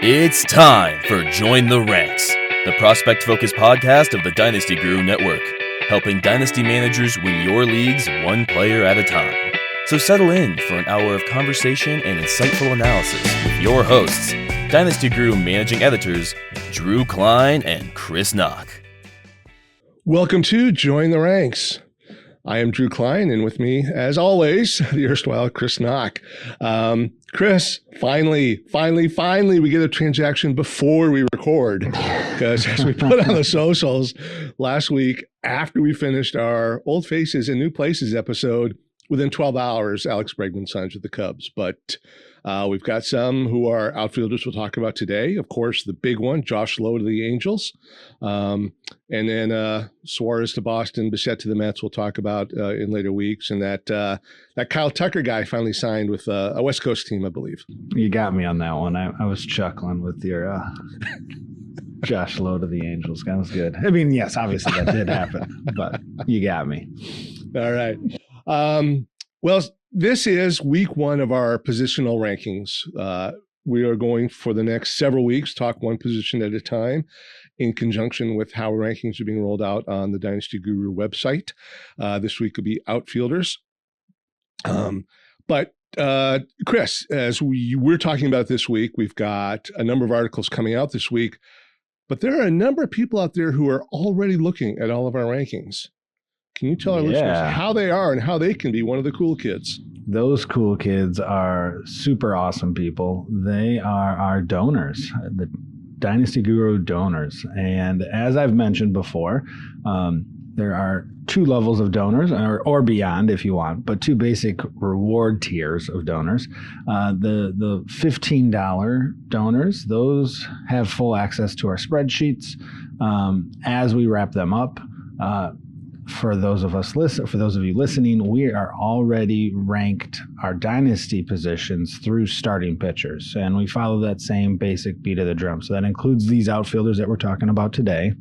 It's time for Join the Ranks, the prospect-focused podcast of the Dynasty Guru Network, helping dynasty managers win your leagues one player at a time. So settle in for an hour of conversation and insightful analysis with your hosts, Dynasty Guru managing editors Drew Klein and Chris Knock. Welcome to Join the Ranks. I am Drew Klein, and with me, as always, the erstwhile Chris Knock. Chris, finally, we get a transaction before we record. Because as we put on the socials last week, after we finished our Old Faces and New Places episode, within 12 hours, Alex Bregman signs with the Cubs. But we've got some who are outfielders we'll talk about today. Of course, the big one, Josh Lowe to the Angels. And then Suarez to Boston, Bichette to the Mets we'll talk about in later weeks. And that Kyle Tucker guy finally signed with a West Coast team, I believe. You got me on that one. I was chuckling with your Josh Lowe to the Angels. That was good. I mean, yes, obviously that did happen, but you got me. All right. Well, this is week one of our positional rankings. We are going for the next several weeks, talk one position at a time in conjunction with how rankings are being rolled out on the Dynasty Guru website. This week will be outfielders. But Chris, as we're talking about this week, we've got a number of articles coming out this week, but there are a number of people out there who are already looking at all of our rankings. Can you tell our listeners how they are and how they can be one of the cool kids? Those cool kids are super awesome people. They are our donors, the Dynasty Guru donors. And as I've mentioned before, there are two levels of donors, or beyond if you want, but two basic reward tiers of donors. The $15 donors, those have full access to our spreadsheets as we wrap them up. For those of you listening, we are already ranked our dynasty positions through starting pitchers, and we follow that same basic beat of the drum. So that includes these outfielders that we're talking about today,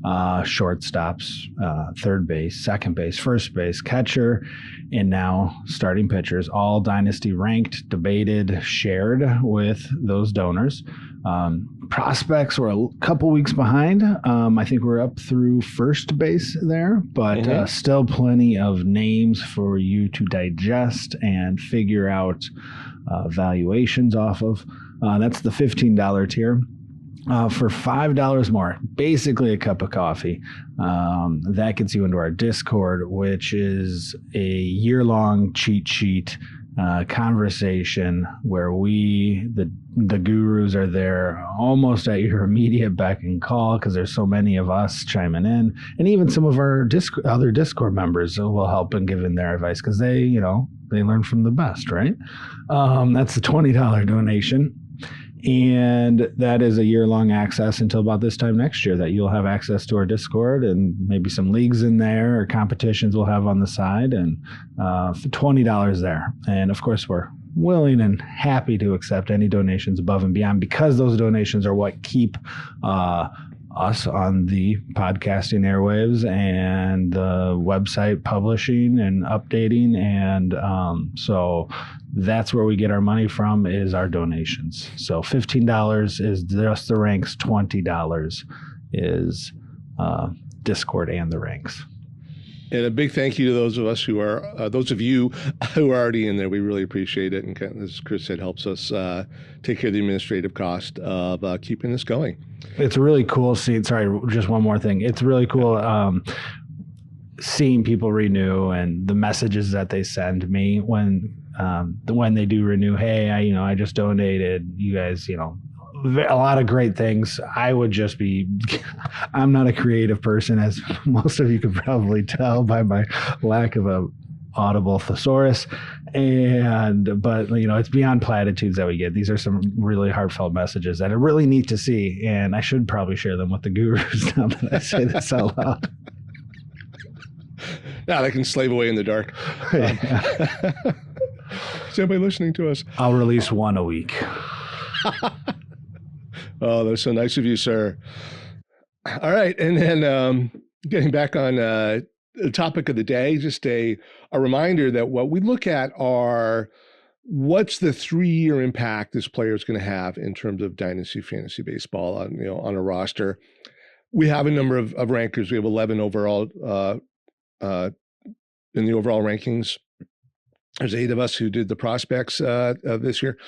shortstops, third base, second base, first base, catcher, and now starting pitchers, all dynasty ranked, debated, shared with those donors. Prospects were a couple weeks behind. I think we're up through first base there, but still plenty of names for you to digest and figure out valuations off of. That's the $15 tier. For $5 more, basically a cup of coffee, that gets you into our Discord, which is a year-long cheat sheet conversation where we, the gurus, are there almost at your immediate beck and call because there's so many of us chiming in, and even some of our other Discord members will help in giving their advice because they learn from the best, right? That's the $20 donation. And that is a year-long access until about this time next year that you'll have access to our Discord and maybe some leagues in there or competitions we'll have on the side, and for $20 there. And of course, we're willing and happy to accept any donations above and beyond because those donations are what keep us on the podcasting airwaves and the website publishing and updating. And so that's where we get our money from, is our donations. So $15 is just the ranks. $20 is Discord and the ranks. And a big thank you to those of you who are already in there. We really appreciate it. And as Chris said, helps us take care of the administrative cost of keeping this going. It's really cool seeing, sorry, just one more thing. It's really cool seeing people renew and the messages that they send me when they do renew. Hey, I just donated. You guys, a lot of great things. I'm not a creative person, as most of you could probably tell by my lack of a audible thesaurus. But it's beyond platitudes that we get. These are some really heartfelt messages that are really neat to see. And I should probably share them with the gurus now that I say this out loud. Now they can slave away in the dark. Is anybody listening to us? I'll release one a week. Oh, that's so nice of you, sir. All right. And then getting back on the topic of the day, just a reminder that what we look at are what's the 3-year impact this player is going to have in terms of dynasty fantasy baseball on a roster. We have a number of rankers. We have 11 overall in the overall rankings. There's 8 of us who did the prospects this year.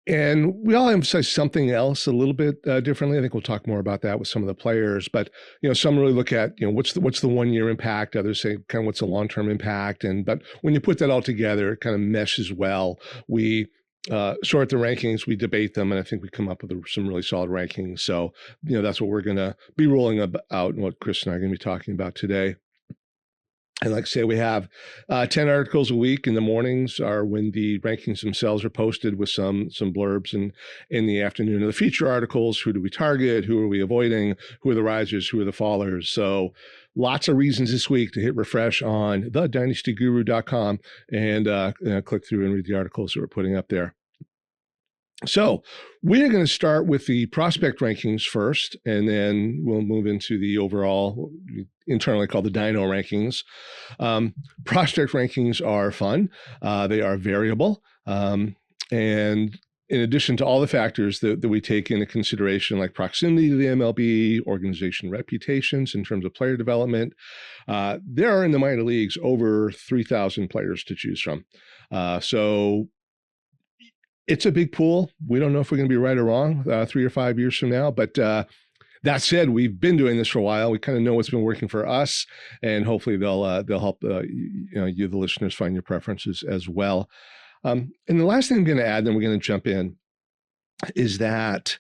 And we all emphasize something else a little bit differently. I think we'll talk more about that with some of the players. But some really look at what's the 1-year impact. Others say kind of what's the long-term impact. But when you put that all together, it kind of meshes well. We sort the rankings, we debate them, and I think we come up with some really solid rankings. So that's what we're going to be rolling out, and what Chris and I are going to be talking about today. And like I say, we have 10 articles a week. In the mornings are when the rankings themselves are posted with some blurbs, and in the afternoon are the feature articles. Who do we target? Who are we avoiding? Who are the risers? Who are the fallers? So lots of reasons this week to hit refresh on thedynastyguru.com and click through and read the articles that we're putting up there. So we're going to start with the prospect rankings first, and then we'll move into the overall, internally called the Dyno rankings. Prospect rankings are fun. They are variable. And in addition to all the factors that we take into consideration, like proximity to the MLB, organization reputations in terms of player development, there are in the minor leagues over 3,000 players to choose from. So it's a big pool. We don't know if we're going to be right or wrong 3 or 5 years from now. But that said, we've been doing this for a while. We kind of know what's been working for us, and hopefully they'll help you, the listeners, find your preferences as well. And the last thing I'm going to add, then we're going to jump in, is that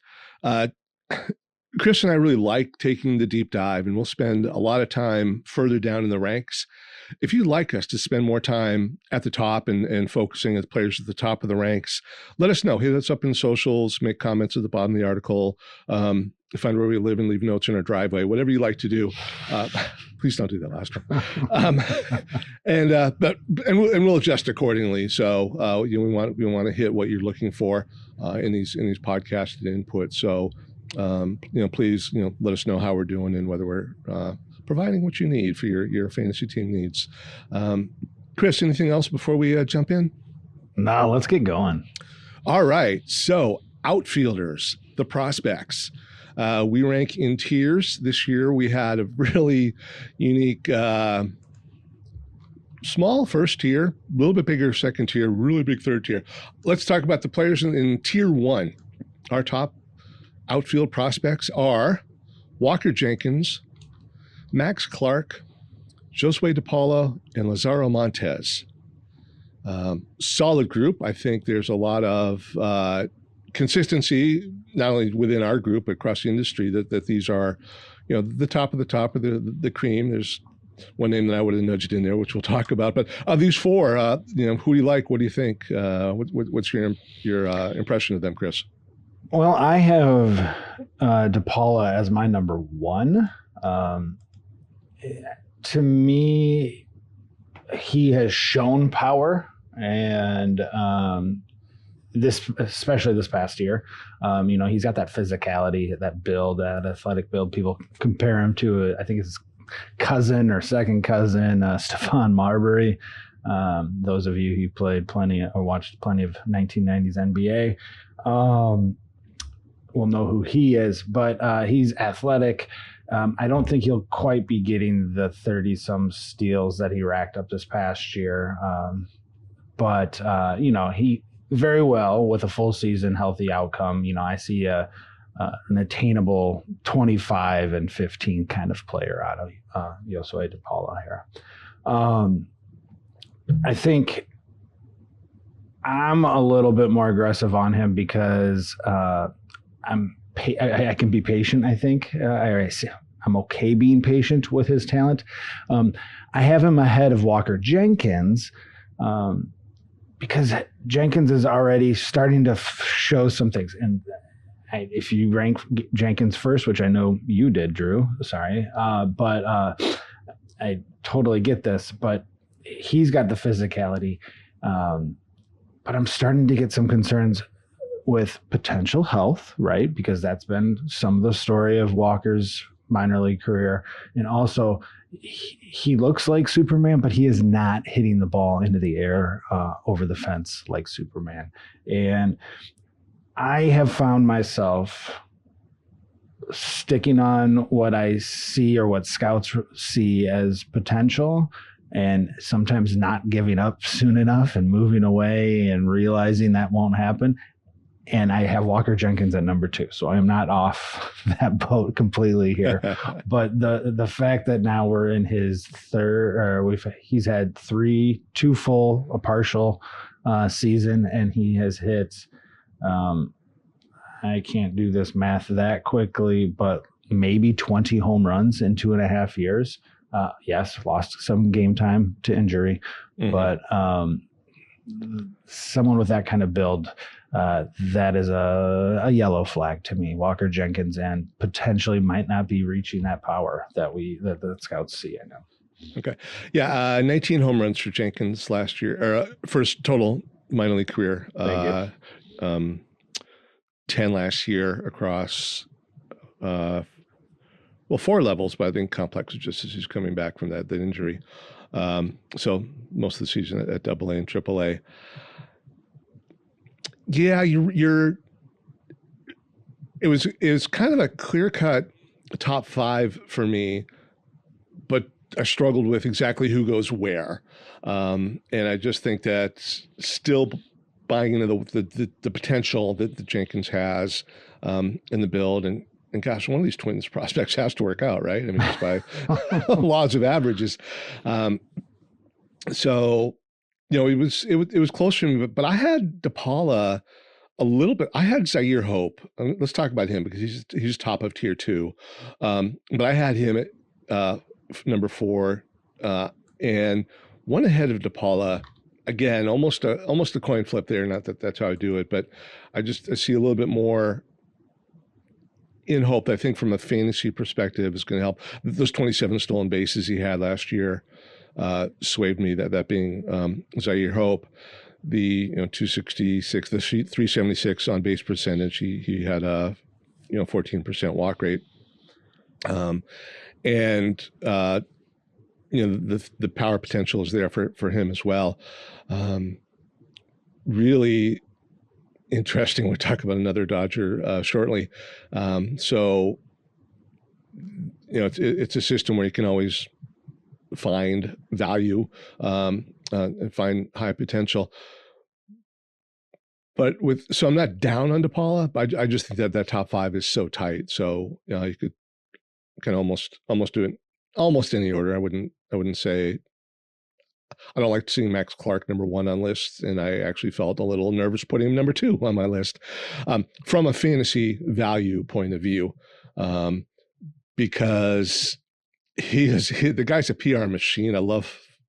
Chris and I really like taking the deep dive, and we'll spend a lot of time further down in the ranks. If you'd like us to spend more time at the top and focusing at players at the top of the ranks, let us know. Hit us up in socials, make comments at the bottom of the article, find where we live and leave notes in our driveway, whatever you like to do. Please don't do that last one. And we'll adjust accordingly. So we want to hit what you're looking for in these podcasted inputs. So please let us know how we're doing and whether we're providing what you need for your fantasy team needs. Chris, anything else before we jump in? No, let's get going. All right. So outfielders, the prospects. We rank in tiers. This year we had a really unique small first tier, a little bit bigger second tier, really big third tier. Let's talk about the players in tier 1. Our top outfield prospects are Walker Jenkins, Max Clark, Josue DePaula, and Lazaro Montes. Solid group. I think there's a lot of consistency, not only within our group, but across the industry, that these are, the top of the cream. There's one name that I would have nudged in there, which we'll talk about. But of these 4, who do you like? What do you think? What's your impression of them, Chris? Well, I have DePaula as my number 1. To me, he has shown power, and especially this past year, he's got that physicality, that build, that athletic build. People compare him to, I think his cousin or second cousin, Stephon Marbury. Those of you who played plenty or watched plenty of 1990s NBA will know who he is, but he's athletic. I don't think he'll quite be getting the 30-some steals that he racked up this past year. But he very well, with a full season healthy outcome, I see an attainable 25 and 15 kind of player out of Josue DePaula here. I think I'm a little bit more aggressive on him because I can be patient, I think. I'm okay being patient with his talent. I have him ahead of Walker Jenkins because Jenkins is already starting to show some things. And if you rank Jenkins first, which I know you did, Drew, sorry, but I totally get this, but he's got the physicality. But I'm starting to get some concerns with potential health, right? Because that's been some of the story of Walker's minor league career. And also, he looks like Superman, but he is not hitting the ball into the air over the fence like Superman. And I have found myself sticking on what I see or what scouts see as potential, and sometimes not giving up soon enough and moving away and realizing that won't happen. And I have Walker Jenkins at number 2. So I am not off that boat completely here. But the fact that now we're in his he's had 2 full, a partial season, and he has hit, I can't do this math that quickly, but maybe 20 home runs in 2.5 years. Yes, lost some game time to injury, but someone with that kind of build, that is a yellow flag to me. Walker Jenkins, and potentially might not be reaching that power that the scouts see. I know. Okay. Yeah. 19 home runs for Jenkins last year, or first total minor league career. 10 last year across, 4 levels, but I think complex is just as he's coming back from that injury. So most of the season at AA and AAA. Yeah, it was kind of a clear-cut top 5 for me, but I struggled with exactly who goes where. And I just think that still buying into the potential that Jenkins has in the build, and gosh, one of these Twins prospects has to work out, right? I mean, just by laws of averages. So, it was close for me, but I had DePaula a little bit. I had Zaire Hope. Let's talk about him because he's top of tier 2. But I had him at number 4, and one ahead of DePaula. Again, almost a coin flip there. Not that that's how I do it, but I see a little bit more in Hope. I think from a fantasy perspective is going to help. Those 27 stolen bases he had last year swayed me. That being Zaire Hope, the 266, the 376 on base percentage. He had a 14% walk rate, and the power potential is there for him as well. Really interesting. We'll talk about another Dodger shortly. So it's a system where you can always find value and find high potential. But so I'm not down on DePaula, but I just think that top 5 is so tight. So you can almost do it almost any order. I wouldn't say. I don't like seeing Max Clark number 1 on lists, and I actually felt a little nervous putting him number 2 on my list from a fantasy value point of view, because the guy's a PR machine.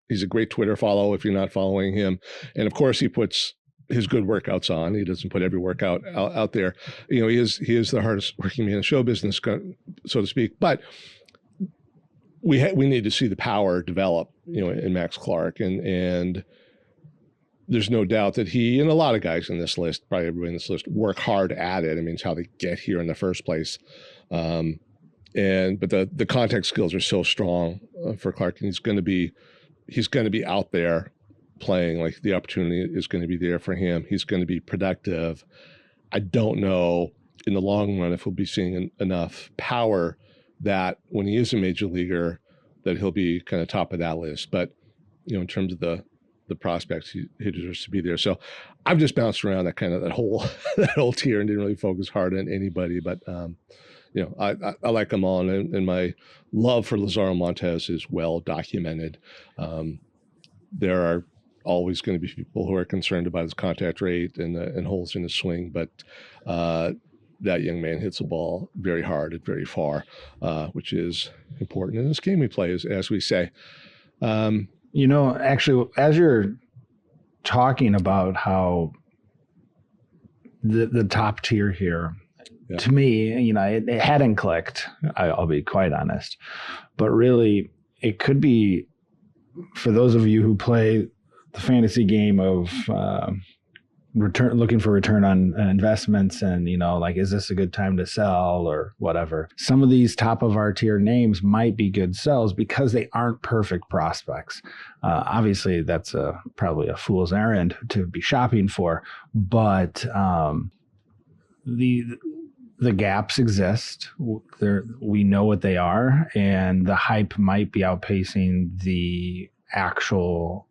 He's a great Twitter follow if you're not following him, and of course he puts his good workouts on. He doesn't put every workout out there. He is the hardest working man in show business, so to speak, but. We need to see the power develop, in Max Clark, and there's no doubt that he and a lot of guys in this list, probably everybody in this list, work hard at it. I mean, it's how they get here in the first place. But the contact skills are so strong for Clark, and he's going to be out there playing. Like, the opportunity is going to be there for him. He's going to be productive. I don't know in the long run if we'll be seeing enough power that when he is a major leaguer, that he'll be kind of top of that list. But, in terms of the prospects, he deserves to be there. So I've just bounced around that whole tier and didn't really focus hard on anybody. But, I like them all. And my love for Lazaro Montes is well documented. There are always going to be people who are concerned about his contact rate and holes in his swing. But, that young man hits the ball very hard and very far, which is important in this game we play, as we say. Actually, as you're talking about how the top tier here, to me, it hadn't clicked. I'll be quite honest, but really, it could be for those of you who play the fantasy game of looking for return on investments, and like, is this a good time to sell or whatever? Some of these top of our tier names might be good sells because they aren't perfect prospects. Obviously, that's probably a fool's errand to be shopping for, but the gaps exist. We know what they are, and the hype might be outpacing the actual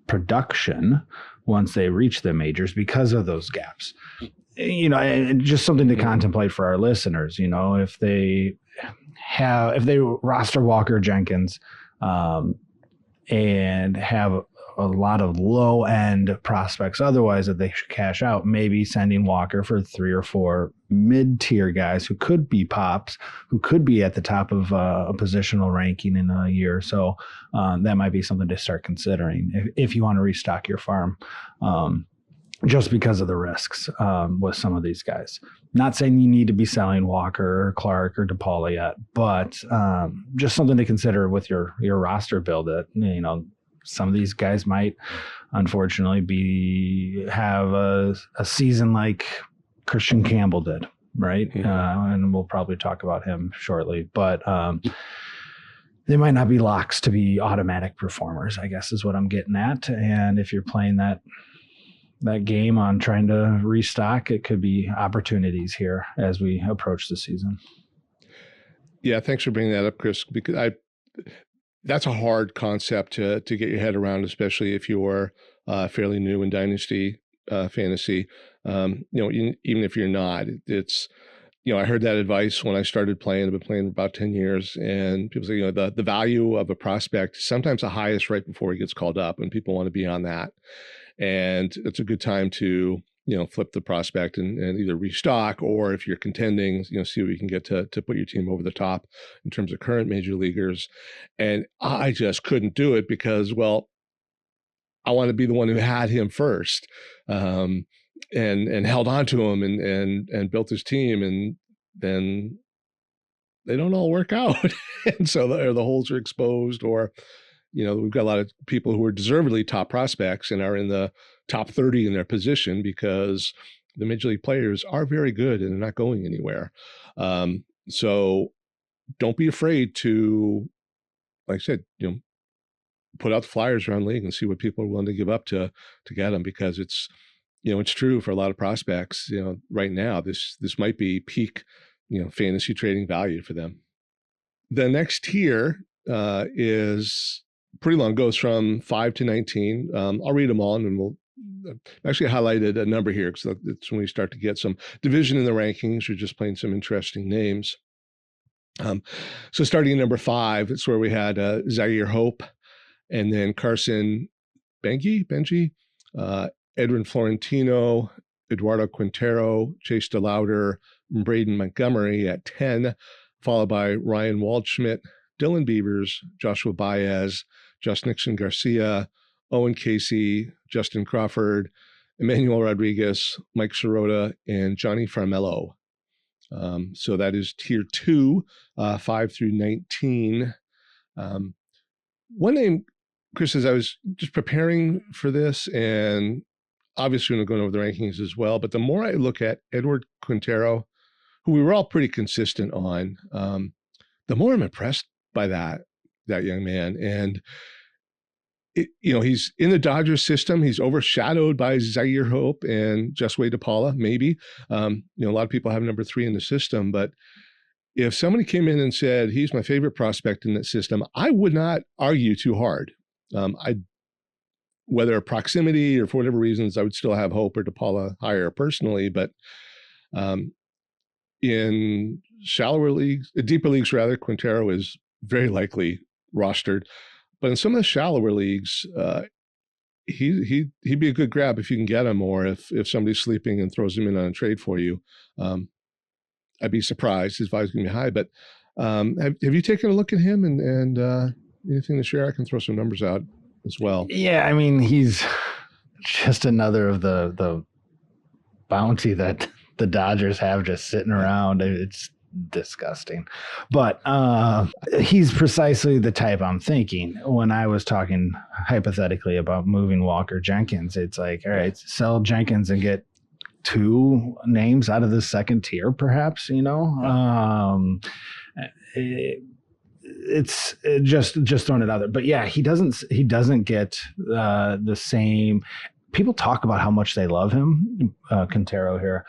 production once they reach the majors because of those gaps. And just something to contemplate for our listeners. If they roster Walker Jenkins and have a lot of low end prospects otherwise that they should cash out, maybe sending Walker for 3 or 4 mid-tier guys who could be pops, who could be at the top of a positional ranking in a year or so. That might be something to start considering if you want to restock your farm, just because of the risks with some of these guys. Not saying you need to be selling Walker or Clark or DePaula yet, but just something to consider with your roster build. That some of these guys might, unfortunately, have a season like Christian Campbell did, right? And we'll probably talk about him shortly. But they might not be locks to be automatic performers, I guess is what I'm getting at. And if you're playing that game on trying to restock, it could be opportunities here as we approach the season. Yeah, thanks for bringing that up, Chris, because that's a hard concept to get your head around, especially if you're fairly new in Dynasty fantasy. Even if you're not, it's, I heard that advice when I started playing. I've been playing about 10 years, and people say, the value of a prospect is sometimes the highest right before he gets called up, and people want to be on that. And it's a good time to, flip the prospect and either restock, or if you're contending, see what you can get to put your team over the top in terms of current major leaguers. And I just couldn't do it because, I want to be the one who had him first, and held on to him and built his team, and then they don't all work out. And so the holes are exposed, or, we've got a lot of people who are deservedly top prospects and are in the top 30 in their position because the major league players are very good and they're not going anywhere. So don't be afraid to, like I said, put out the flyers around the league and see what people are willing to give up to get them, because it's, it's true for a lot of prospects. Right now, this might be peak, fantasy trading value for them. The next tier is pretty long, goes from 5 to 19. I'll read them all, and we'll actually highlighted a number here because it's when we start to get some division in the rankings. We're just playing some interesting names. So starting at number 5, it's where we had Zaire Hope, and then Carson Benji, Edwin Florentino, Eduardo Quintero, Chase DeLauder, and Braden Montgomery at 10, followed by Ryan Waldschmidt, Dylan Beavers, Joshua Baez, Just Nixon Garcia, Owen Casey, Justin Crawford, Emmanuel Rodriguez, Mike Sirota, and Johnny Farmello. So that is tier 2, 5 through 19. One name, Chris, as I was just preparing for this, and obviously we're going over the rankings as well, but the more I look at Edward Quintero, who we were all pretty consistent on, the more I'm impressed by that young man. And he's in the Dodgers system. He's overshadowed by Zaire Hope and Josue DePaula, maybe. A lot of people have number 3 in the system, but if somebody came in and said, he's my favorite prospect in that system, I would not argue too hard. Whether proximity or for whatever reasons, I would still have Hope or DePaula higher personally, but in shallower leagues, deeper leagues rather, Quintero is very likely rostered. But in some of the shallower leagues, he'd be a good grab if you can get him, or if somebody's sleeping and throws him in on a trade for you. I'd be surprised. His value's going to be high. But have you taken a look at him and anything to share? I can throw some numbers out as well. Yeah, I mean, he's just another of the bounty that the Dodgers have just sitting around. It's disgusting. But he's precisely the type I'm thinking when I was talking hypothetically about moving Walker Jenkins. It's like, all right, sell Jenkins and get 2 names out of the second tier, perhaps, it's just throwing it out there. But yeah, he doesn't get the same. People talk about how much they love him, Quintero here.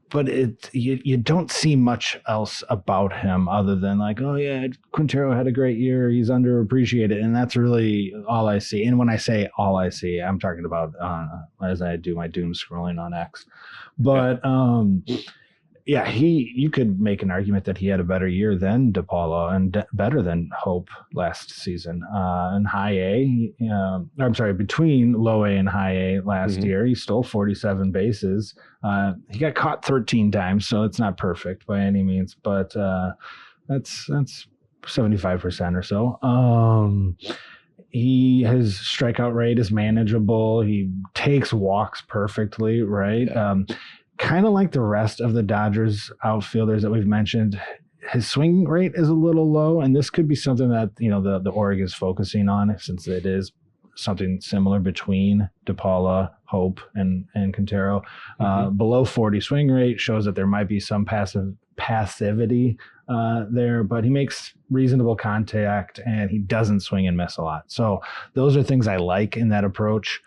But you don't see much else about him other than like, oh yeah, Quintero had a great year. He's underappreciated. And that's really all I see. And when I say all I see, I'm talking about as I do my doom scrolling on X. But you could make an argument that he had a better year than DePaula and better than Hope last season. In high A, between low A and high A last year, he stole 47 bases. He got caught 13 times, so it's not perfect by any means, but that's 75% or so. His strikeout rate is manageable. He takes walks perfectly, right? Kind of like the rest of the Dodgers outfielders that we've mentioned, his swing rate is a little low, and this could be something that the org is focusing on, since it is something similar between DePaula, Hope, and Quintero. Below 40 swing rate shows that there might be some passivity there, but he makes reasonable contact and he doesn't swing and miss a lot. So those are things I like in that approach.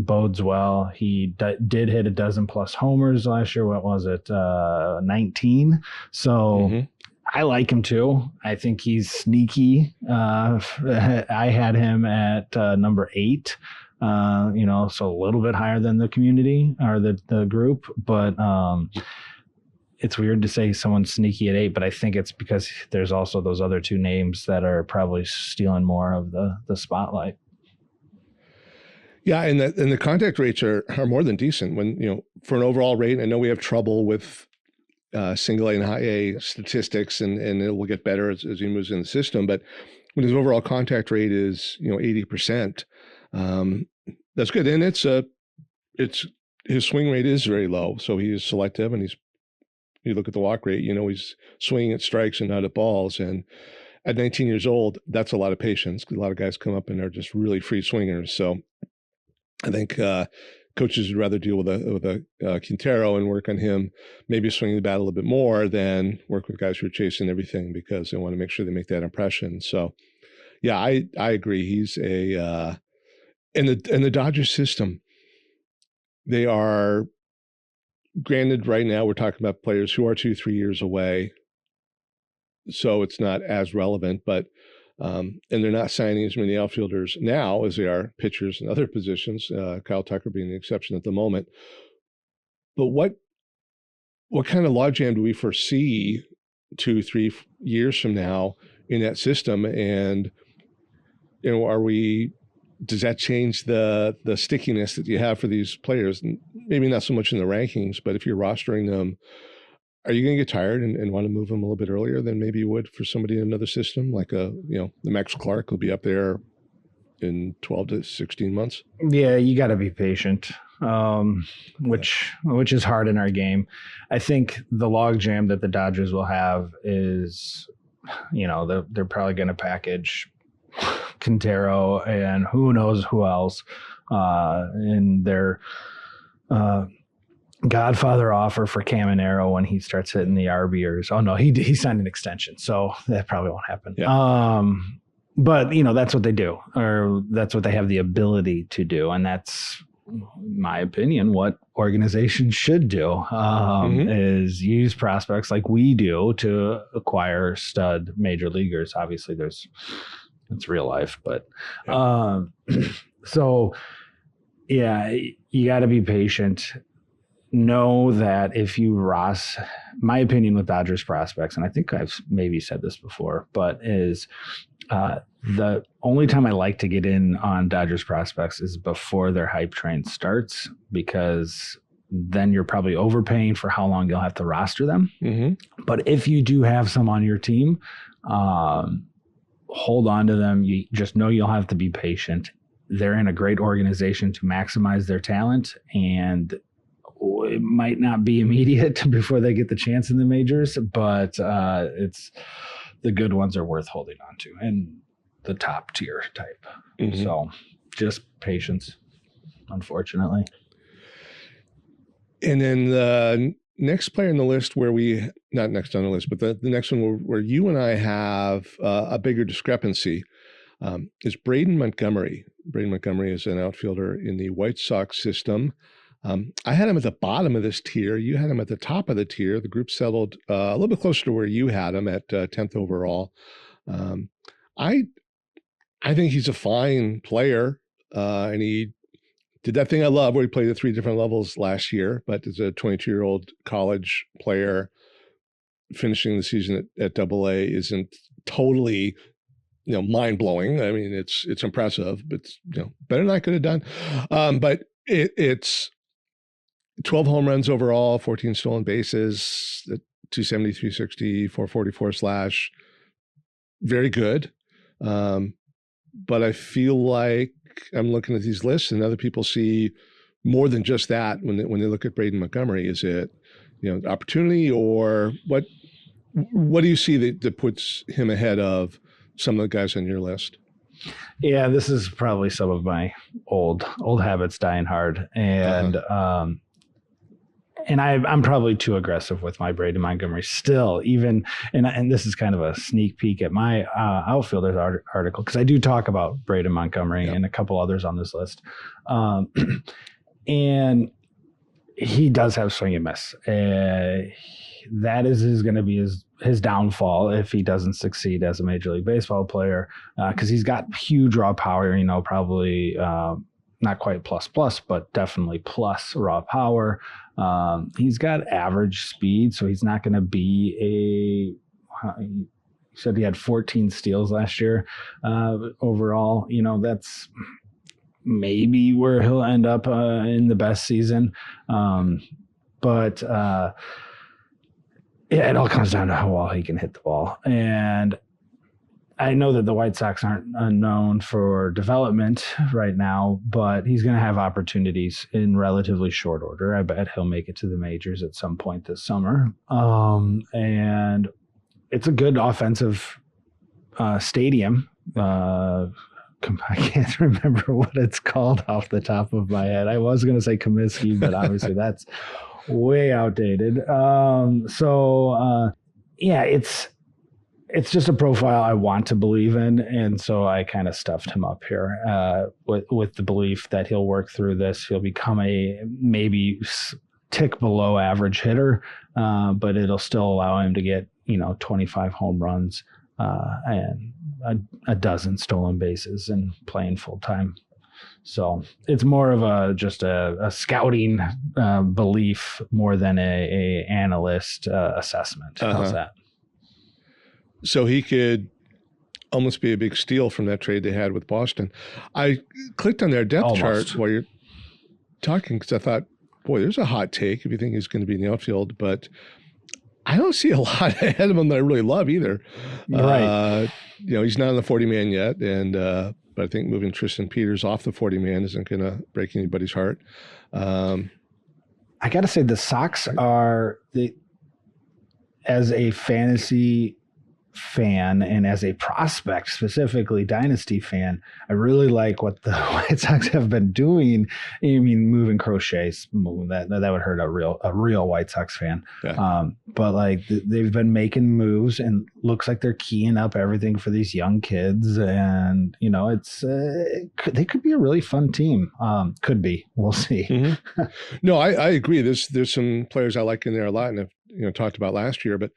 Bodes well. He did hit a dozen plus homers last year. What was it? 19. So I like him too. I think he's sneaky. I had him at number 8. So a little bit higher than the community or the group, but it's weird to say someone's sneaky at 8, but I think it's because there's also those other 2 names that are probably stealing more of the spotlight. Yeah, and the contact rates are more than decent. When for an overall rate, I know we have trouble with single A and high A statistics, and it will get better as he moves in the system. But when his overall contact rate is 80%, that's good. And it's his swing rate is very low, so he is selective, and you look at the walk rate, he's swinging at strikes and not at balls. And at 19 years old, that's a lot of patience. A lot of guys come up and they're just really free swingers. So I think coaches would rather deal with a Quintero and work on him, maybe swinging the bat a little bit more than work with guys who are chasing everything, because they want to make sure they make that impression. So, yeah, I agree. He's in the Dodgers system. They are, granted, right now we're talking about players who are 2-3 years away, so it's not as relevant, but. And they're not signing as many outfielders now as they are pitchers and other positions, Kyle Tucker being the exception at the moment. But what kind of logjam do we foresee 2-3 years from now in that system? And, does that change the stickiness that you have for these players? Maybe not so much in the rankings, but if you're rostering them, are you going to get tired and want to move them a little bit earlier than maybe you would for somebody in another system, like the Max Clark will be up there in 12 to 16 months? Yeah, you got to be patient, which is hard in our game. I think the logjam that the Dodgers will have is, they're probably going to package Quintero and who knows who else in their Godfather offer for Caminero when he starts hitting the RBers. Oh no, he signed an extension, so that probably won't happen. Yeah. But that's what they do, or that's what they have the ability to do, and that's, in my opinion, what organizations should do. Is use prospects like we do to acquire stud major leaguers. Obviously, it's real life, but so yeah, you got to be patient. Know that if you my opinion with Dodgers prospects, and I think I've maybe said this before, but is the only time I like to get in on Dodgers prospects is before their hype train starts, because then you're probably overpaying for how long you'll have to roster them. But if you do have some on your team, hold on to them. You just know you'll have to be patient. They're in a great organization to maximize their talent, and it might not be immediate before they get the chance in the majors, but it's the good ones are worth holding on to, and the top tier type. Mm-hmm. So just patience, unfortunately. And then the next player on the list not next on the list, but the next one where you and I have a bigger discrepancy is Braden Montgomery. Braden Montgomery is an outfielder in the White Sox system. I had him at the bottom of this tier. You had him at the top of the tier. The group settled a little bit closer to where you had him at 10th overall. I think he's a fine player, and he did that thing I love where he played at 3 different levels last year, but as a 22-year-old college player, finishing the season at AA isn't totally, mind-blowing. I mean, it's impressive, but it's, better than I could have done. But it's 12 home runs overall, 14 stolen bases, 270, 360, 444 slash. Very good. But I feel like I'm looking at these lists and other people see more than just that when they look at Braden Montgomery. Is it, opportunity, or what do you see that puts him ahead of some of the guys on your list? Yeah, this is probably some of my old habits dying hard. And, and I'm probably too aggressive with my Braden Montgomery still, even, and this is kind of a sneak peek at my Outfielders article, because I do talk about Braden Montgomery and a couple others on this list. And he does have swing and miss. That is going to be his downfall if he doesn't succeed as a Major League Baseball player, because he's got huge raw power, probably not quite plus, but definitely plus raw power. He's got average speed, so he's not going to be he said he had 14 steals last year overall. That's maybe where he'll end up in the best season. But it all comes down to how well he can hit the ball. And I know that the White Sox aren't known for development right now, but he's going to have opportunities in relatively short order. I bet he'll make it to the majors at some point this summer. And it's a good offensive stadium. I can't remember what it's called off the top of my head. I was going to say Comiskey, but obviously that's way outdated. It's just a profile I want to believe in, and so I kind of stuffed him up here with the belief that he'll work through this. He'll become a maybe tick below average hitter, but it'll still allow him to get 25 home runs and a dozen stolen bases and playing full time. So it's more of a scouting belief more than a analyst assessment. How's that? So he could almost be a big steal from that trade they had with Boston. I clicked on their depth chart while you're talking because I thought, boy, there's a hot take if you think he's going to be in the outfield, but I don't see a lot ahead of him that I really love either. Right. He's not on the 40-man yet, and but I think moving Tristan Peters off the 40-man isn't going to break anybody's heart. I got to say the Sox are as a fantasy fan and as a prospect, specifically dynasty fan, I really like what the White Sox have been doing. I mean, moving Crochet's that would hurt a real White Sox fan. Yeah. But they've been making moves and looks like they're keying up everything for these young kids. And it's they could be a really fun team. Could be. We'll see. Mm-hmm. No, I agree. There's some players I like in there a lot, and I've talked about last year, but.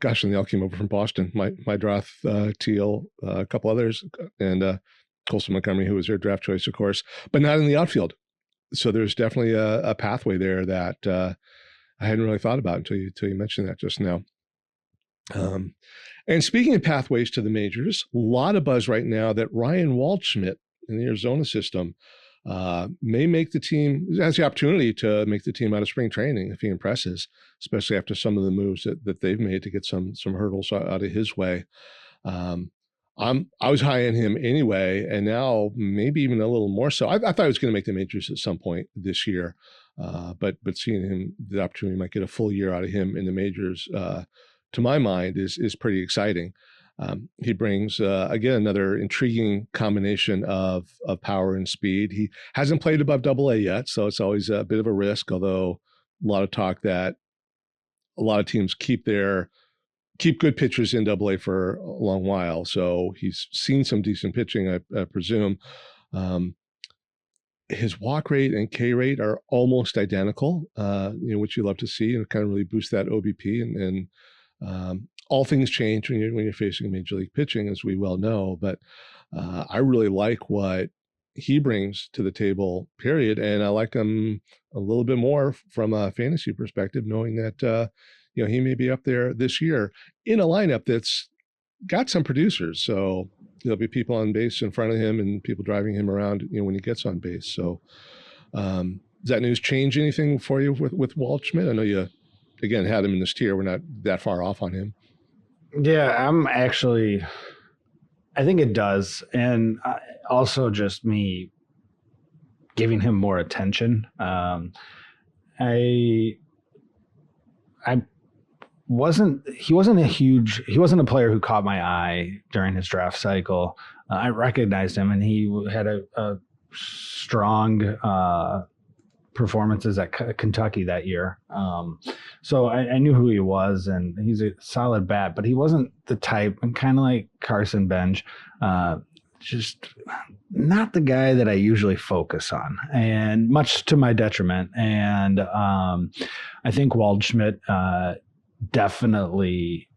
Gosh, and they all came over from Boston. My Droth, Teal, a couple others, and Colson Montgomery, who was their draft choice, of course, but not in the outfield. So there's definitely a pathway there that I hadn't really thought about until you mentioned that just now. And speaking of pathways to the majors, a lot of buzz right now that Ryan Waldschmidt in the Arizona system may make the team, has the opportunity to make the team out of spring training if he impresses, especially after some of the moves that they've made to get some hurdles out of his way. I was high on him anyway, and now maybe even a little more so. I thought I was going to make the majors at some point this year, but seeing him, the opportunity might get a full year out of him in the majors, to my mind, is pretty exciting. He brings again another intriguing combination of power and speed. He hasn't played above AA yet, so it's always a bit of a risk. Although a lot of talk that a lot of teams keep good pitchers in AA for a long while. So he's seen some decent pitching, I presume. His walk rate and K rate are almost identical, which you love to see, and kind of really boost that OBP. And all things change when you're facing major league pitching, as we well know. But I really like what he brings to the table, period. And I like him a little bit more from a fantasy perspective, knowing that he may be up there this year in a lineup that's got some producers. So there'll be people on base in front of him and people driving him around, when he gets on base. So does that news change anything for you with Waldschmidt? I know you, again, had him in this tier. We're not that far off on him. Yeah, I think it does. And also just me giving him more attention. He wasn't a player who caught my eye during his draft cycle. I recognized him, and he had a strong performances at Kentucky that year. So I knew who he was, and he's a solid bat, but he wasn't the type, and kind of like Carson Bench, just not the guy that I usually focus on, and much to my detriment. And I think Waldschmidt definitely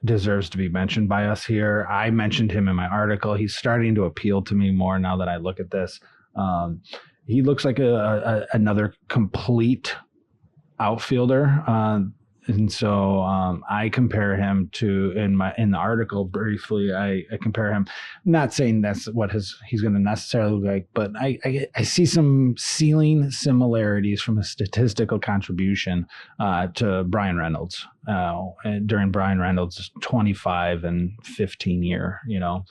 deserves to be mentioned by us here. I mentioned him in my article. He's starting to appeal to me more now that I look at this. He looks like another complete outfielder. And so I compare him to, in the article briefly, I compare him, not saying that's what he's going to necessarily look like, but I see some ceiling similarities from a statistical contribution to Brian Reynolds during Brian Reynolds' 25 and 15 year. You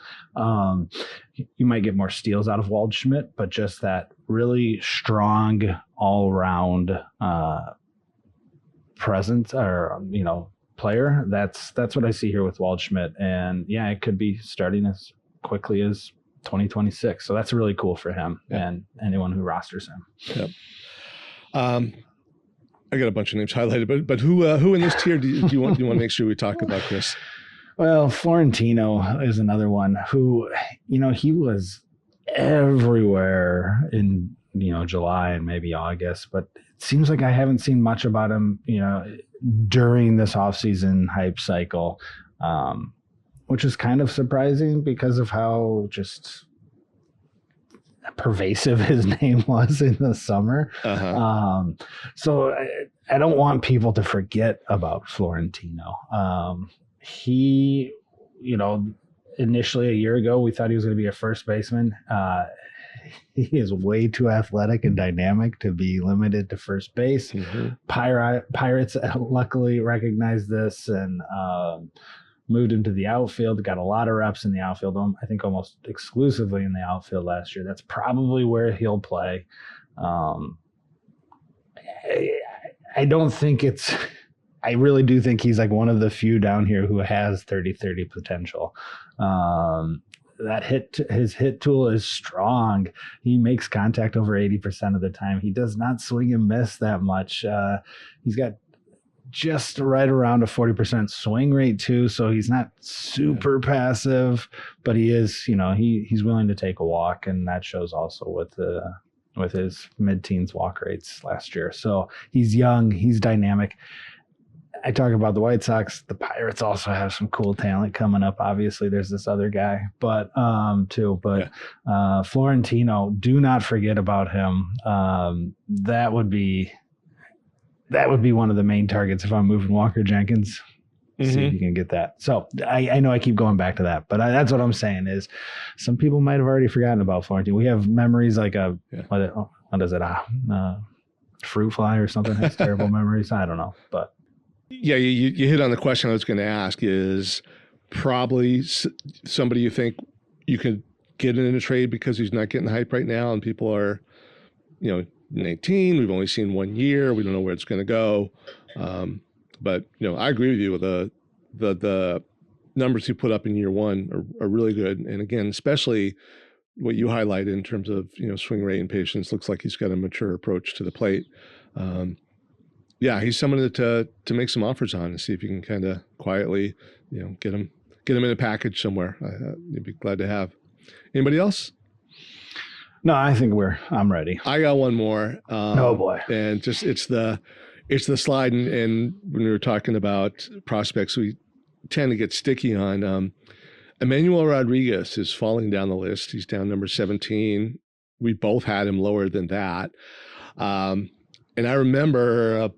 might get more steals out of Waldschmidt, but just that really strong all around presence or player. That's what I see here with Waldschmidt, and yeah, it could be starting as quickly as 2026. So that's really cool for him and anyone who rosters him. Yep. I got a bunch of names highlighted, but who in this tier do you want to make sure we talk about, Chris? Well, Florentino is another one who, he was everywhere in July and maybe August, but it seems like I haven't seen much about him, during this offseason hype cycle, which is kind of surprising because of how just pervasive his name was in the summer. So I don't want people to forget about Florentino. He, initially a year ago, we thought he was going to be a first baseman. He is way too athletic and dynamic to be limited to first base. Mm-hmm. Pirates luckily recognized this and moved him to the outfield, got a lot of reps in the outfield, I think almost exclusively in the outfield last year. That's probably where he'll play. I don't think I really do think he's like one of the few down here who has 30-30 potential. His hit tool is strong. He makes contact over 80% of the time. He does not swing and miss that much. He's got just right around a 40% swing rate too. So he's not super passive, but he is, he's willing to take a walk, and that shows also with his mid-teens walk rates last year. So he's young, he's dynamic. I talk about the White Sox. The Pirates also have some cool talent coming up. Obviously, there's this other guy, Florentino, do not forget about him. That would be one of the main targets if I'm moving Walker Jenkins. Mm-hmm. See if you can get that. So I know I keep going back to that, but that's what I'm saying is some people might have already forgotten about Florentino. We have memories like what is it? Fruit fly or something has terrible memories. I don't know, but. Yeah, you hit on the question I was going to ask is probably somebody you think you could get in a trade because he's not getting the hype right now, and people are, 19. We've only seen 1 year. We don't know where it's going to go. But I agree with you. With the numbers he put up in year one are really good. And again, especially what you highlighted in terms of swing rate and patience, looks like he's got a mature approach to the plate. He's someone to make some offers on and see if you can kind of quietly get him in a package somewhere. You'd be glad to have. Anybody else? No, I think I'm ready. I got one more. Oh boy. And just it's the slide, and when we were talking about prospects, we tend to get sticky on. Emmanuel Rodriguez is falling down the list. He's down number 17. We both had him lower than that. And I remember,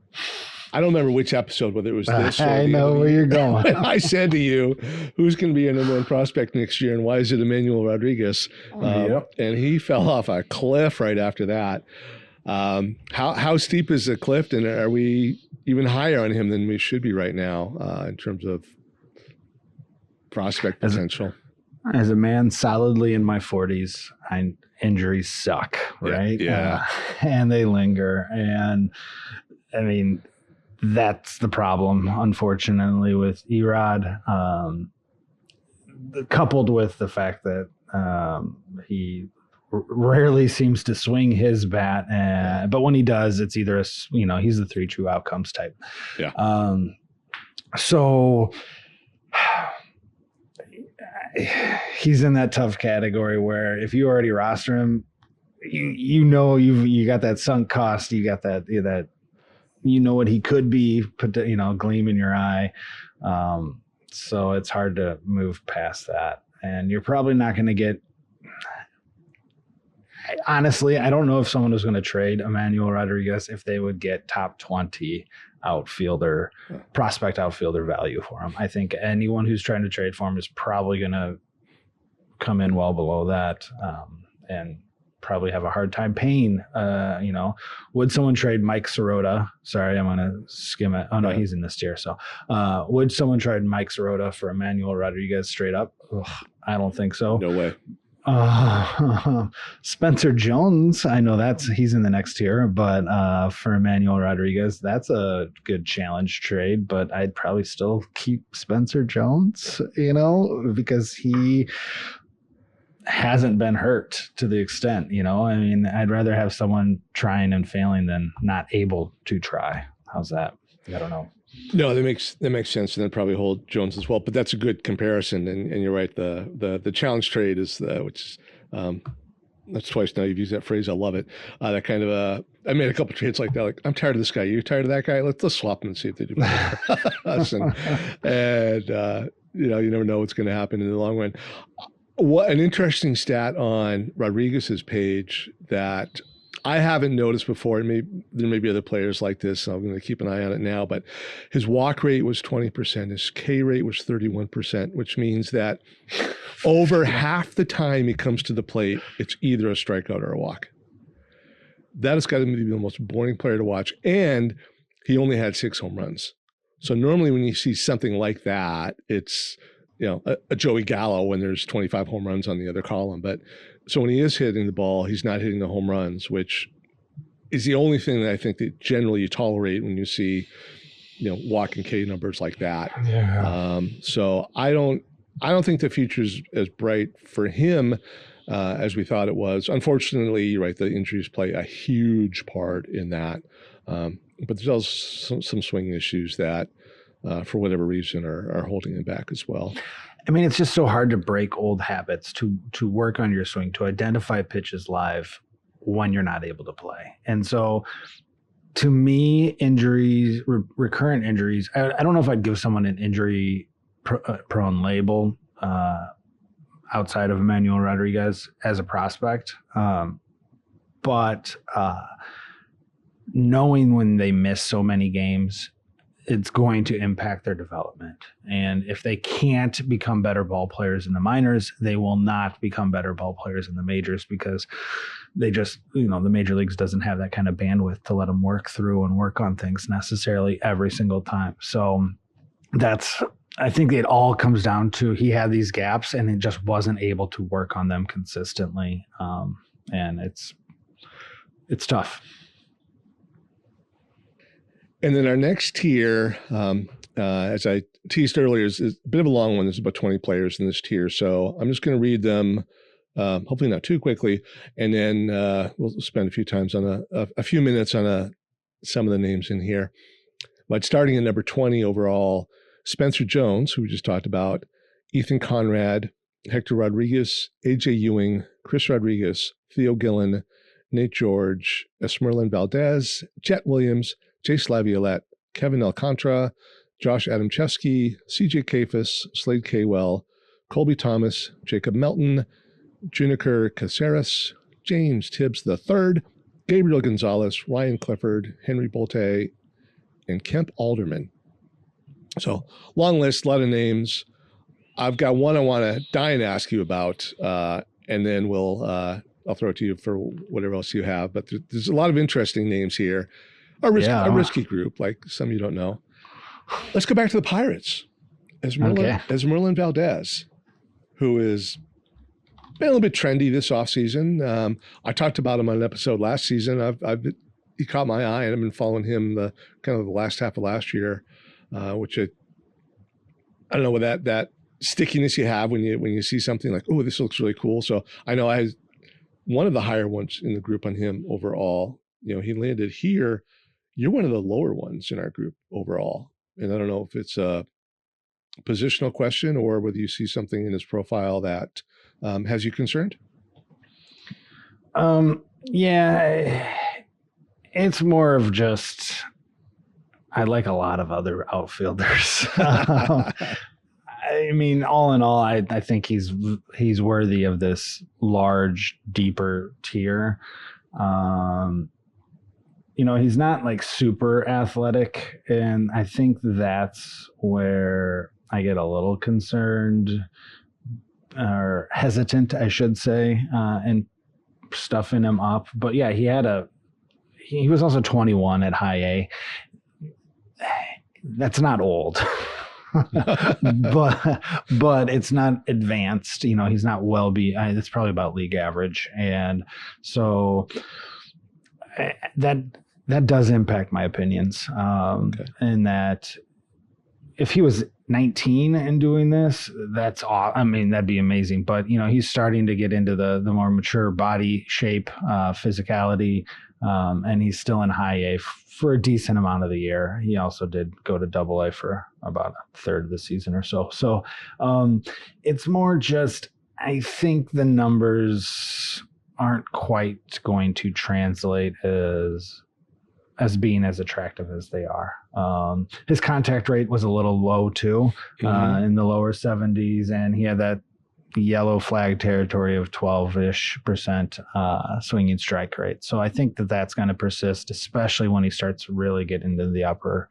I don't remember which episode, whether it was this or I know where you're going. I said to you, who's going to be a number one prospect next year, and why is it Emmanuel Rodriguez? Yep. And he fell off a cliff right after that. How steep is the cliff, and are we even higher on him than we should be right now in terms of prospect potential? As a man solidly in my 40s, injuries suck, right? Yeah. And they linger. And I mean, that's the problem, unfortunately, with Erod, coupled with the fact that he rarely seems to swing his bat. But when he does, it's either he's the 3 true outcomes type. Yeah. So he's in that tough category where if you already roster him, you got that sunk cost, you got that what he could be, gleam in your eye. So it's hard to move past that, and you're probably not going to get. Honestly, I don't know if someone was going to trade Emmanuel Rodriguez if they would get top 20 prospect outfielder value for him. I think anyone who's trying to trade for him is probably going to come in well below that, and probably have a hard time paying. Would someone trade Mike Sirota? Sorry, I'm going to skim it. Oh no, he's in this tier. So, would someone trade Mike Sirota for Emmanuel Rodriguez straight up? Ugh, I don't think so. No way. Spencer Jones, I know he's in the next tier, but for Emmanuel Rodriguez, that's a good challenge trade, but I'd probably still keep Spencer Jones, because he hasn't been hurt to the extent, I mean, I'd rather have someone trying and failing than not able to try. How's that? I don't know. No, that makes sense, and then probably hold Jones as well. But that's a good comparison, and you're right. The challenge trade is that's twice now you've used that phrase. I love it. That kind of I made a couple of trades like that. Like, I'm tired of this guy. You tired of that guy? Let's swap them and see if they do better for us. And you never know what's going to happen in the long run. What an interesting stat on Rodriguez's page that I haven't noticed before. There may be other players like this, so I'm going to keep an eye on it now. But his walk rate was 20%. His K rate was 31%, which means that over half the time he comes to the plate, it's either a strikeout or a walk. That has got to be the most boring player to watch. And he only had 6 home runs. So normally when you see something like that, it's a Joey Gallo when there's 25 home runs on the other column. But so when he is hitting the ball, he's not hitting the home runs, which is the only thing that I think that generally you tolerate when you see, walk and K numbers like that. Yeah. So I don't think the future's as bright for him as we thought it was. Unfortunately, you're right, the injuries play a huge part in that. But there's also some swing issues that, for whatever reason, are holding him back as well. I mean, it's just so hard to break old habits, to work on your swing, to identify pitches live when you're not able to play. And so to me, injuries, recurrent injuries, I don't know if I'd give someone an injury prone label outside of Emmanuel Rodriguez as a prospect. But knowing when they miss so many games, it's going to impact their development. And if they can't become better ball players in the minors, they will not become better ball players in the majors, because they just, the major leagues doesn't have that kind of bandwidth to let them work through and work on things necessarily every single time. So that's I think it all comes down to he had these gaps and it just wasn't able to work on them consistently. And it's tough. And then our next tier, as I teased earlier, is a bit of a long one. There's about 20 players in this tier. So I'm just going to read them, hopefully not too quickly. And then we'll spend a few times on a few minutes on some of the names in here. But starting at number 20 overall, Spencer Jones, who we just talked about, Ethan Conrad, Hector Rodriguez, AJ Ewing, Chris Rodriguez, Theo Gillen, Nate George, Esmerlin Valdez, Jet Williams, Jace Laviolette, Kevin Alcantara, Josh Adamchevsky, CJ Kafis, Slade Kaywell, Colby Thomas, Jacob Melton, Juniker Caceres, James Tibbs III, Gabriel Gonzalez, Ryan Clifford, Henry Bolte, and Kemp Alderman. So long list, a lot of names. I've got one I want to die and ask you about, and then I'll throw it to you for whatever else you have. But there's a lot of interesting names here. A risky group, like some you don't know. Let's go back to the Pirates. Esmerlin Valdez, who is been a little bit trendy this offseason. I talked about him on an episode last season. He caught my eye, and I've been following him the last half of last year, which I don't know what that stickiness you have when you see something like, oh, this looks really cool. So I know I had one of the higher ones in the group on him overall. He landed here. You're one of the lower ones in our group overall. And I don't know if it's a positional question or whether you see something in his profile that has you concerned. Yeah, it's more of just, I like a lot of other outfielders. I mean, all in all, I think he's worthy of this large, deeper tier. He's not like super athletic, and I think that's where I get a little concerned or hesitant, I should say, in stuffing him up. But yeah, he was also 21 at high A. That's not old. but it's not advanced. He's not it's probably about league average. And so that does impact my opinions. And that if he was 19 and doing this, that'd be amazing. But, he's starting to get into the more mature body shape, physicality, and he's still in high A for a decent amount of the year. He also did go to double A for about a third of the season or so. So it's more just, I think the numbers aren't quite going to translate as being as attractive as they are. His contact rate was a little low too, in the lower 70s, and he had that yellow flag territory of 12-ish% swinging strike rate. So I think that's going to persist, especially when he starts really getting into the upper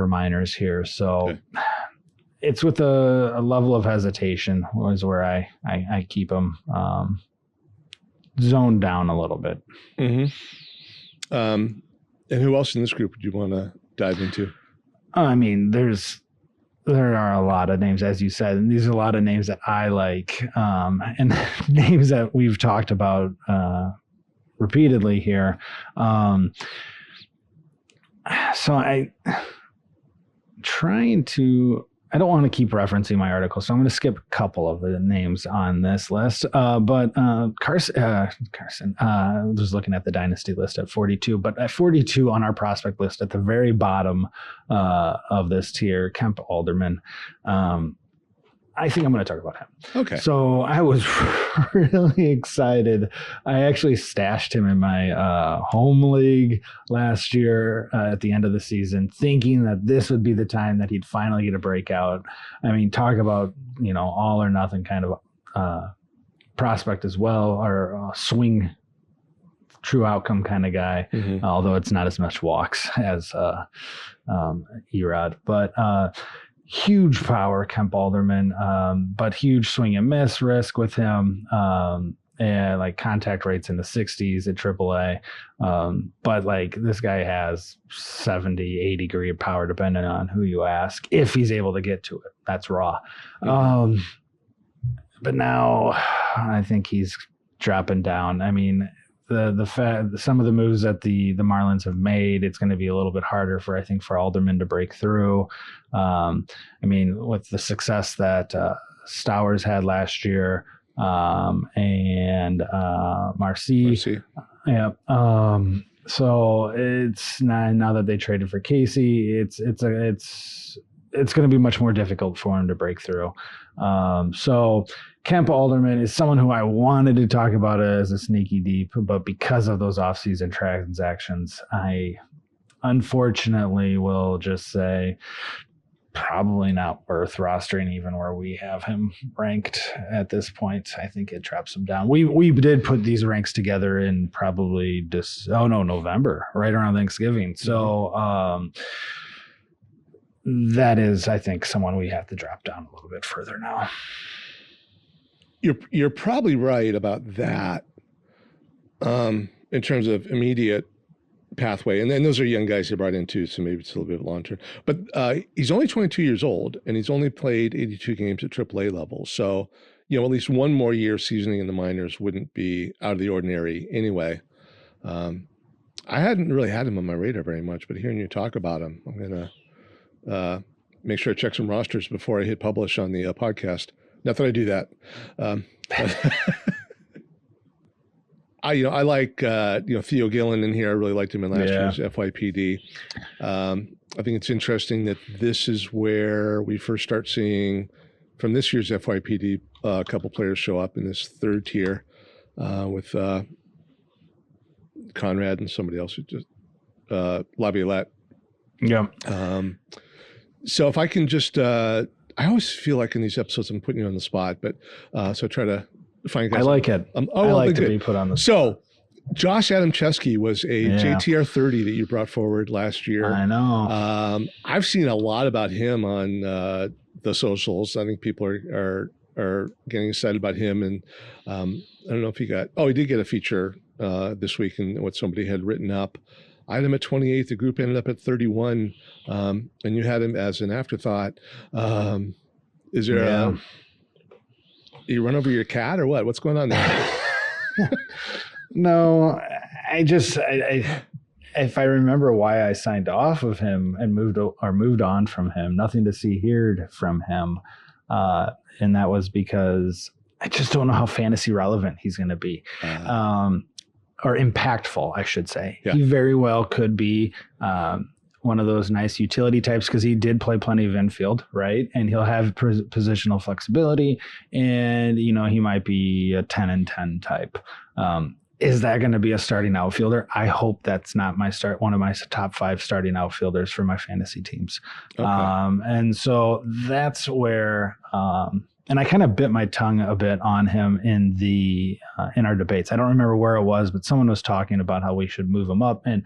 minors here. So it's with a level of hesitation was where I keep him zoned down a little bit. And who else in this group would you want to dive into? I mean, there are a lot of names, as you said, and these are a lot of names that I like, and names that we've talked about repeatedly here. So I don't want to keep referencing my article, so I'm going to skip a couple of the names on this list. But Carson, I was looking at the Dynasty list at 42, but at 42 on our prospect list at the very bottom of this tier, Kemp Alderman. I think I'm going to talk about him. Okay. So I was really excited. I actually stashed him in my home league last year at the end of the season, thinking that this would be the time that he'd finally get a breakout. I mean, talk about, all or nothing kind of prospect as well, or swing true outcome kind of guy, although it's not as much walks as Erod. But huge power, Kemp Alderman, but huge swing and miss risk with him. And like contact rates in the 60s at AAA. But like this guy has 70, 80 degree of power, depending on who you ask, if he's able to get to it. That's raw. Mm-hmm. But now I think he's dropping down. I mean, some of the moves that the Marlins have made, it's going to be a little bit harder for Alderman to break through. I mean, with the success that Stowers had last year, and Marcy. Yeah. So it's now that they traded for Casey, it's going to be much more difficult for him to break through. So Kemp Alderman is someone who I wanted to talk about as a sneaky deep, but because of those offseason transactions, I unfortunately will just say probably not worth rostering even where we have him ranked at this point. I think it drops him down. We did put these ranks together in probably November, right around Thanksgiving. So that is, I think, someone we have to drop down a little bit further now. You're probably right about that in terms of immediate pathway. And then those are young guys he brought in too, so maybe it's a little bit long-term. But he's only 22 years old, and he's only played 82 games at AAA level. So, at least one more year seasoning in the minors wouldn't be out of the ordinary anyway. I hadn't really had him on my radar very much, but hearing you talk about him, I'm going to make sure I check some rosters before I hit publish on the podcast. Not that I do that. I like Theo Gillen in here. I really liked him in last year's FYPD. I think it's interesting that this is where we first start seeing from this year's FYPD a couple players show up in this third tier with Conrad and somebody else who just Laviolette. Yeah. So if I can just I always feel like in these episodes I'm putting you on the spot, but so I try to find guys. I like it. I like to be put on the spot. So Josh Adamczewski was a JTR 30 that you brought forward last year. I know. I've seen a lot about him on the socials. I think people are getting excited about him, and I don't know if he did get a feature this week in what somebody had written up. I had him at 28. The group ended up at 31, and you had him as an afterthought. Is there you run over your cat or what? What's going on there? No, if I remember why I signed off of him and moved on from him, nothing to see here from him, and that was because I just don't know how fantasy relevant he's going to be. Or impactful, I should say. Yeah. He very well could be one of those nice utility types because he did play plenty of infield, right? And he'll have positional flexibility, and he might be a 10 and 10 type. Is that going to be a starting outfielder? I hope that's not one of my top 5 starting outfielders for my fantasy teams. Okay. And so that's where. And I kind of bit my tongue a bit on him in our debates. I don't remember where it was, but someone was talking about how we should move him up, and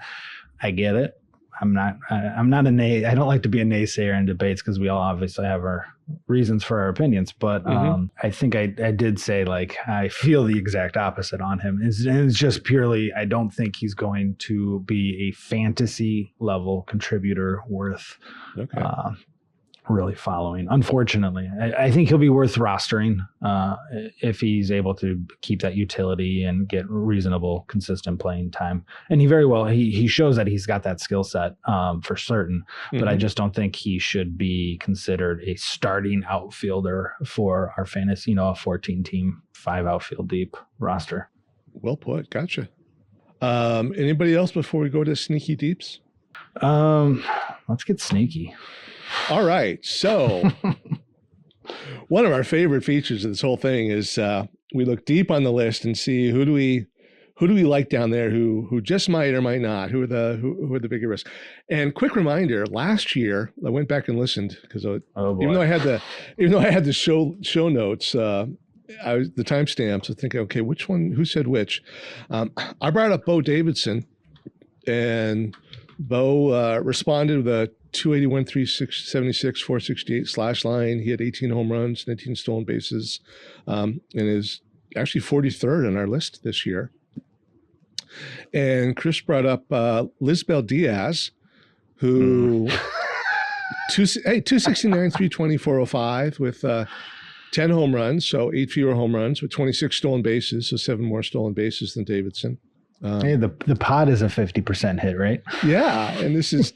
I get it. I'm not I don't like to be a naysayer in debates because we all obviously have our reasons for our opinions. But I think I did say I feel the exact opposite on him. It's just purely I don't think he's going to be a fantasy level contributor worth. Okay. Really following. Unfortunately, I think he'll be worth rostering if he's able to keep that utility and get reasonable, consistent playing time. And he very well, he shows that he's got that skill set for certain, but I just don't think he should be considered a starting outfielder for our fantasy, a 14 team, 5 outfield deep roster. Well put. Gotcha. Anybody else before we go to sneaky deeps? Let's get sneaky. All right. So one of our favorite features of this whole thing is we look deep on the list and see who do we like down there who just might or might not, who are the bigger risks. And quick reminder, last year I went back and listened because even though I had the show notes, the timestamps, I think, okay, which one, who said which? I brought up Bo Davidson, and Bo responded with a 281, 376, 468 slash line. He had 18 home runs, 19 stolen bases, and his actually 43rd on our list this year. And Chris brought up Lisbel Diaz, who 269, 320, 405 with 10 home runs, so 8 fewer home runs with 26 stolen bases, so 7 more stolen bases than Davidson. Hey, the pod is a 50% hit, right? Yeah, and this is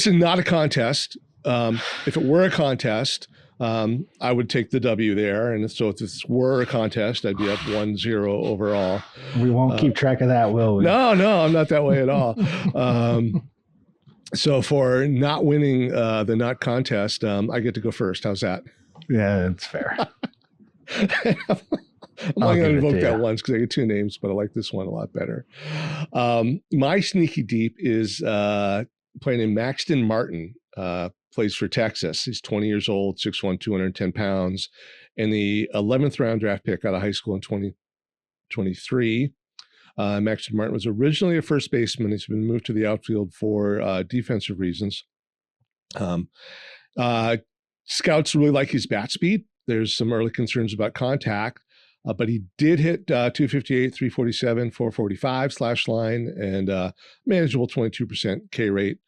not a contest. If it were a contest, I would take the W there, and so if this were a contest, I'd be up 1-0 overall. We won't keep track of that, will we? No, I'm not that way at all. So for not winning the not contest, I get to go first. How's that? Yeah, that's fair. I'm only going to invoke that once because I get 2 names, but I like this one a lot better. My sneaky deep is playing in Maxton Martin, plays for Texas. He's 20 years old, 6'1", 210 pounds, and the 11th round draft pick out of high school in 2023. Maxton Martin was originally a first baseman. He's been moved to the outfield for defensive reasons. Scouts really like his bat speed. There's some early concerns about contact, but he did hit 258, 347, 445 slash line, and manageable 22% K rate.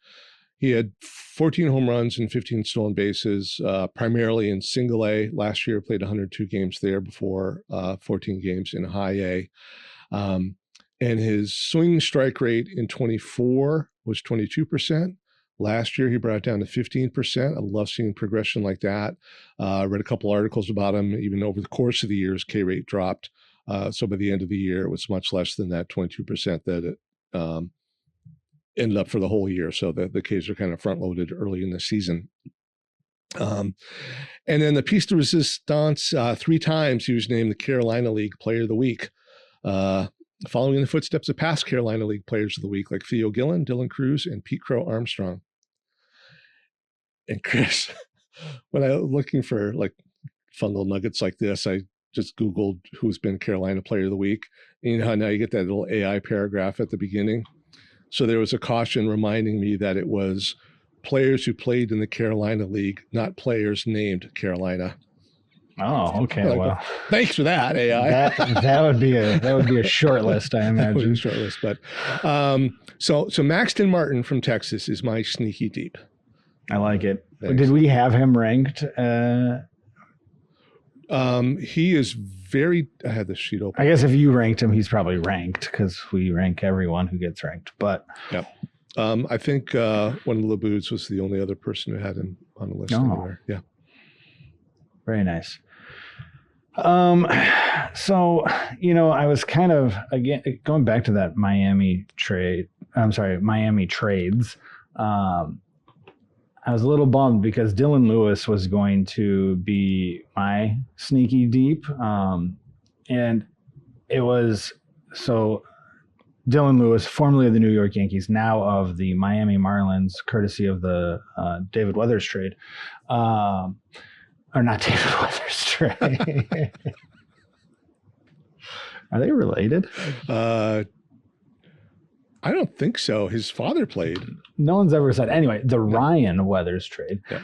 He had 14 home runs and 15 stolen bases, primarily in single A. Last year, played 102 games there before 14 games in high A. And his swing strike rate in 24 was 22%. Last year, he brought it down to 15%. I love seeing progression like that. I read a couple articles about him. Even over the course of the year, his K rate dropped. So by the end of the year, it was much less than that 22% that it ended up for the whole year. So the Ks are kind of front-loaded early in the season. And then the piece de resistance, 3 times he was named the Carolina League Player of the Week. Following in the footsteps of past Carolina League Players of the Week like Theo Gillen, Dylan Cruz, and Pete Crow Armstrong. And Chris, when I was looking for like fun little nuggets like this, I just Googled who's been Carolina Player of the Week. And you know how now you get that little AI paragraph at the beginning? So there was a caution reminding me that it was players who played in the Carolina League, not players named Carolina. Oh, okay. Like, well, thanks for that, AI. That would be a short list, I imagine. That would be a short list, but so Maxton Martin from Texas is my sneaky deep. I like it. Thanks. Did we have him ranked? He is very. I had the sheet open. I guess if you ranked him, he's probably ranked because we rank everyone who gets ranked. But yeah, I think one of the Laboods was the only other person who had him on the list anywhere. Yeah, very nice. So, I was kind of, again, going back to that Miami trades. I was a little bummed because Dylan Lewis was going to be my sneaky deep. And it was, so Dylan Lewis, formerly of the New York Yankees, now of the Miami Marlins, courtesy of the David Weathers trade. Or not David Weathers trade. Are they related? I don't think so. His father played. No one's ever said. Anyway, the Ryan Weathers trade. Yeah.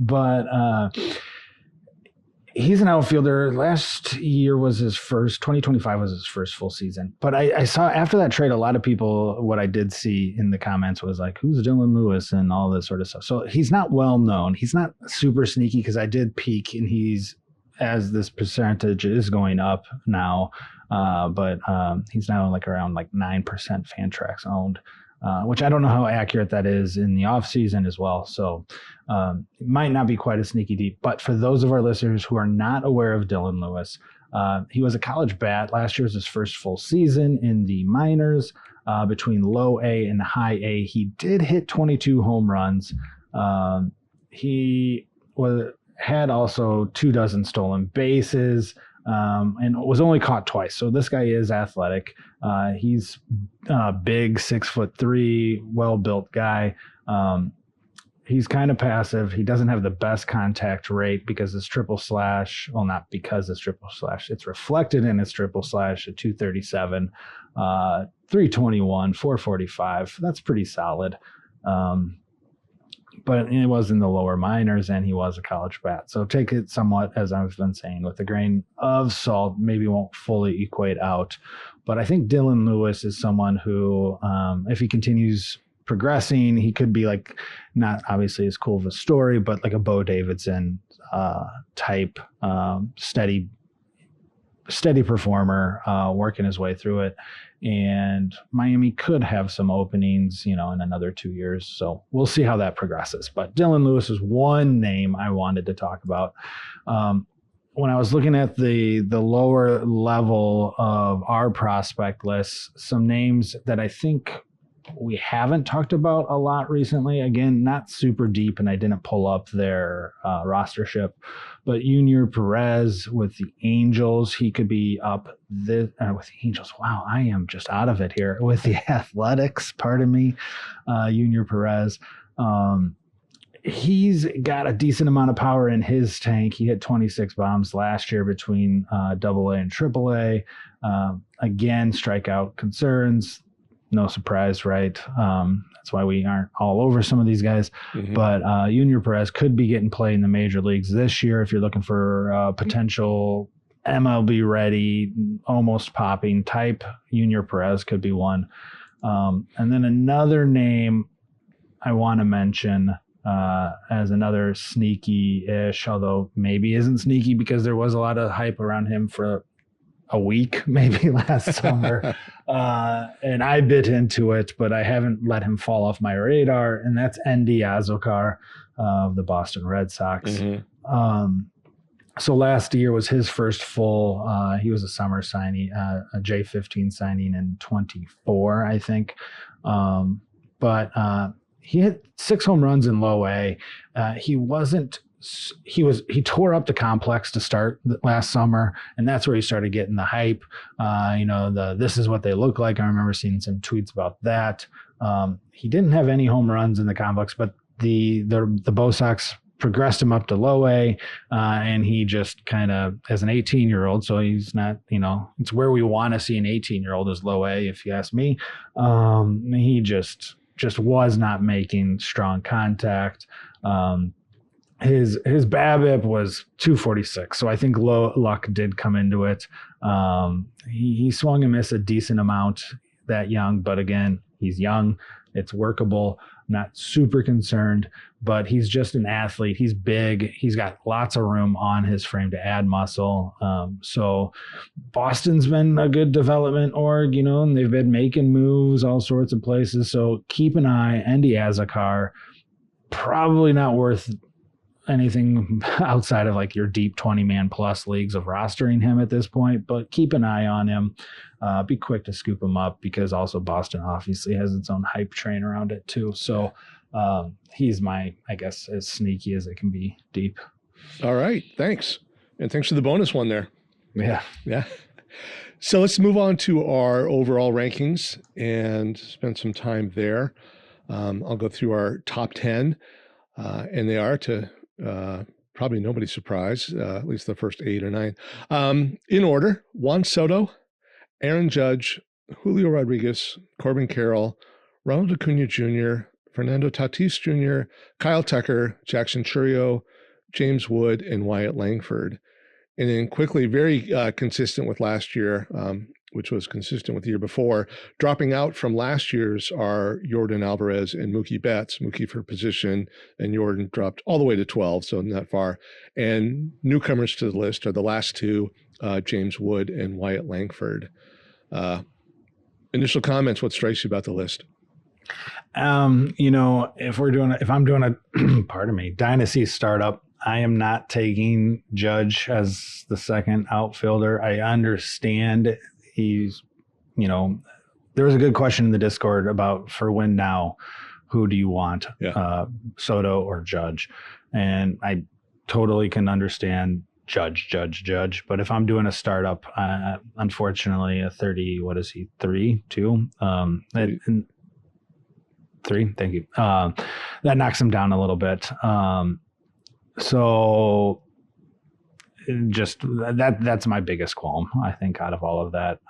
But he's an outfielder. Last year was his first, 2025 was his first full season. But I saw after that trade, a lot of people, what I did see in the comments was like, who's Dylan Lewis and all this sort of stuff. So he's not well known. He's not super sneaky because I did peek and he's, as this percentage is going up now, but he's now like around like 9% Fantrax owned. Which I don't know how accurate that is in the off season as well. So it might not be quite a sneaky deep, but for those of our listeners who are not aware of Dylan Lewis, he was a college bat. Last year was his first full season in the minors between low A and high A. He did hit 22 home runs. He had also 24 stolen bases. And was only caught twice. So this guy is athletic. He's big, 6'3", well-built guy. He's kind of passive. He doesn't have the best contact rate because his triple slash, well, not because it's triple slash, it's reflected in his triple slash at 237, 321, 445. That's pretty solid. but it was in the lower minors and he was a college bat. So take it somewhat, as I've been saying, with a grain of salt. Maybe won't fully equate out. But I think Dylan Lewis is someone who, if he continues progressing, he could be like, not obviously as cool of a story, but like a Bo Davidson type, steady performer, working his way through it. And Miami could have some openings, in another 2 years. So we'll see how that progresses. But Dylan Lewis is one name I wanted to talk about. When I was looking at the lower level of our prospect list, some names that I think we haven't talked about a lot recently. Again, not super deep, and I didn't pull up their rostership. But Junior Perez with the Angels, he could be up with the Angels. Wow, I am just out of it here. With the Athletics, pardon me, Junior Perez. He's got a decent amount of power in his tank. He hit 26 bombs last year between AA and AAA. Again, strikeout concerns. No surprise, right? That's why we aren't all over some of these guys. Mm-hmm. But Junior Perez could be getting play in the major leagues this year if you're looking for potential MLB ready, almost popping type. Junior Perez could be one. And then another name I want to mention as another sneaky-ish, although maybe isn't sneaky because there was a lot of hype around him for a week, maybe last summer. And I bit into it, but I haven't let him fall off my radar. And that's Endy Azokar of the Boston Red Sox. Mm-hmm. So last year was his first full, he was a summer signing, a J15 signing in 24, I think. But he hit 6 home runs in low A. He tore up the complex to start last summer, and that's where he started getting the hype. This is what they look like. I remember seeing some tweets about that. He didn't have any home runs in the complex, but the Bo Sox progressed him up to low A, and he just kind of, as an 18-year-old, so he's not, it's where we want to see an 18-year-old is low A, if you ask me. He just was not making strong contact. His BABIP was 246, so I think low luck did come into it. He swung and missed a decent amount that young, but again, he's young. It's workable. I'm not super concerned, but he's just an athlete. He's big. He's got lots of room on his frame to add muscle. So Boston's been a good development org, and they've been making moves all sorts of places. So keep an eye. Endy Azokar, probably not worth anything outside of like your deep 20-man plus leagues of rostering him at this point, but keep an eye on him. Be quick to scoop him up because also Boston obviously has its own hype train around it too. So he's I guess, as sneaky as it can be deep. All right. Thanks. And thanks for the bonus one there. Yeah. Yeah. So let's move on to our overall rankings and spend some time there. I'll go through our top 10, and they are to probably nobody's surprise, at least the first 8 or 9. In order: Juan Soto, Aaron Judge, Julio Rodriguez, Corbin Carroll, Ronald Acuna Jr., Fernando Tatis Jr., Kyle Tucker, Jackson Chourio, James Wood, and Wyatt Langford. And then quickly, very consistent with last year, which was consistent with the year before. Dropping out from last year's are Yordan Alvarez and Mookie Betts. Mookie for position, and Yordan dropped all the way to 12, so not far. And newcomers to the list are the last two, James Wood and Wyatt Langford. Initial comments, what strikes you about the list? If I'm doing a, pardon me, dynasty startup, I am not taking Judge as the second outfielder. I understand he's, there was a good question in the Discord about for when now, who do you want, Soto or Judge? And I totally can understand Judge. But if I'm doing a startup, unfortunately, a 30, what is he, 3, 2? 3, thank you. That knocks him down a little bit. So just that's my biggest qualm, I think, out of all of that.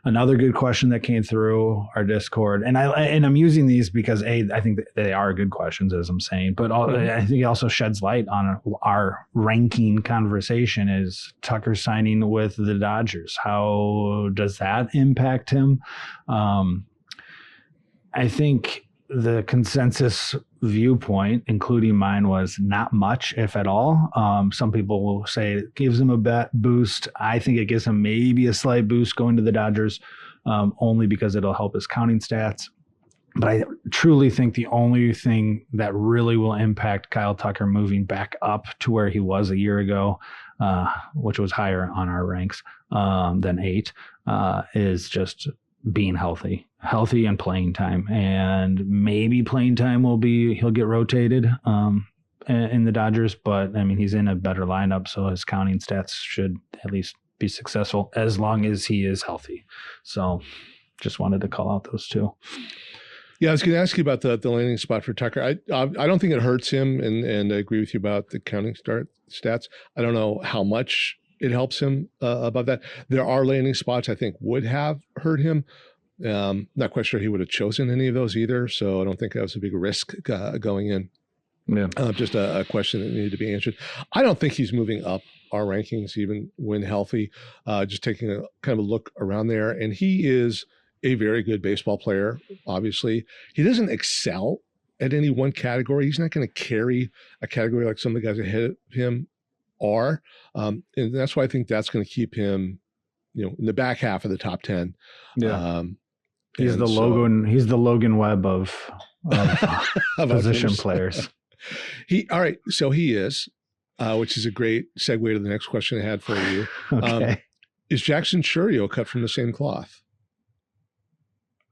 Another good question that came through our Discord, and I'm using these because I think that they are good questions, as I'm saying, but I think it also sheds light on our ranking conversation. Is Tucker signing with the Dodgers? How does that impact him? I think the consensus viewpoint, including mine, was not much, if at all. Some people will say it gives him a boost. I think it gives him maybe a slight boost going to the Dodgers, only because it'll help his counting stats. But I truly think the only thing that really will impact Kyle Tucker moving back up to where he was a year ago, which was higher on our ranks than 8, is just being healthy and playing time. And maybe playing time he'll get rotated in the Dodgers, but I mean, he's in a better lineup, so his counting stats should at least be successful as long as he is healthy. So just wanted to call out those two. Yeah, I was going to ask you about the landing spot for Tucker. I don't think it hurts him, and I agree with you about the counting stats. I don't know how much it helps him above that. There are landing spots I think would have hurt him. Not quite sure he would have chosen any of those either, so I don't think that was a big risk going in. Yeah. Just a question that needed to be answered. I don't think he's moving up our rankings even when healthy. Just taking a kind of a look around there, and he is a very good baseball player. Obviously, he doesn't excel at any one category. He's not going to carry a category like some of the guys ahead of him are, and that's why I think that's going to keep him, in the back half of the top 10. Yeah. He's the Logan Webb of position players. All right. So he is, which is a great segue to the next question I had for you. Okay. Is Jackson Chourio cut from the same cloth?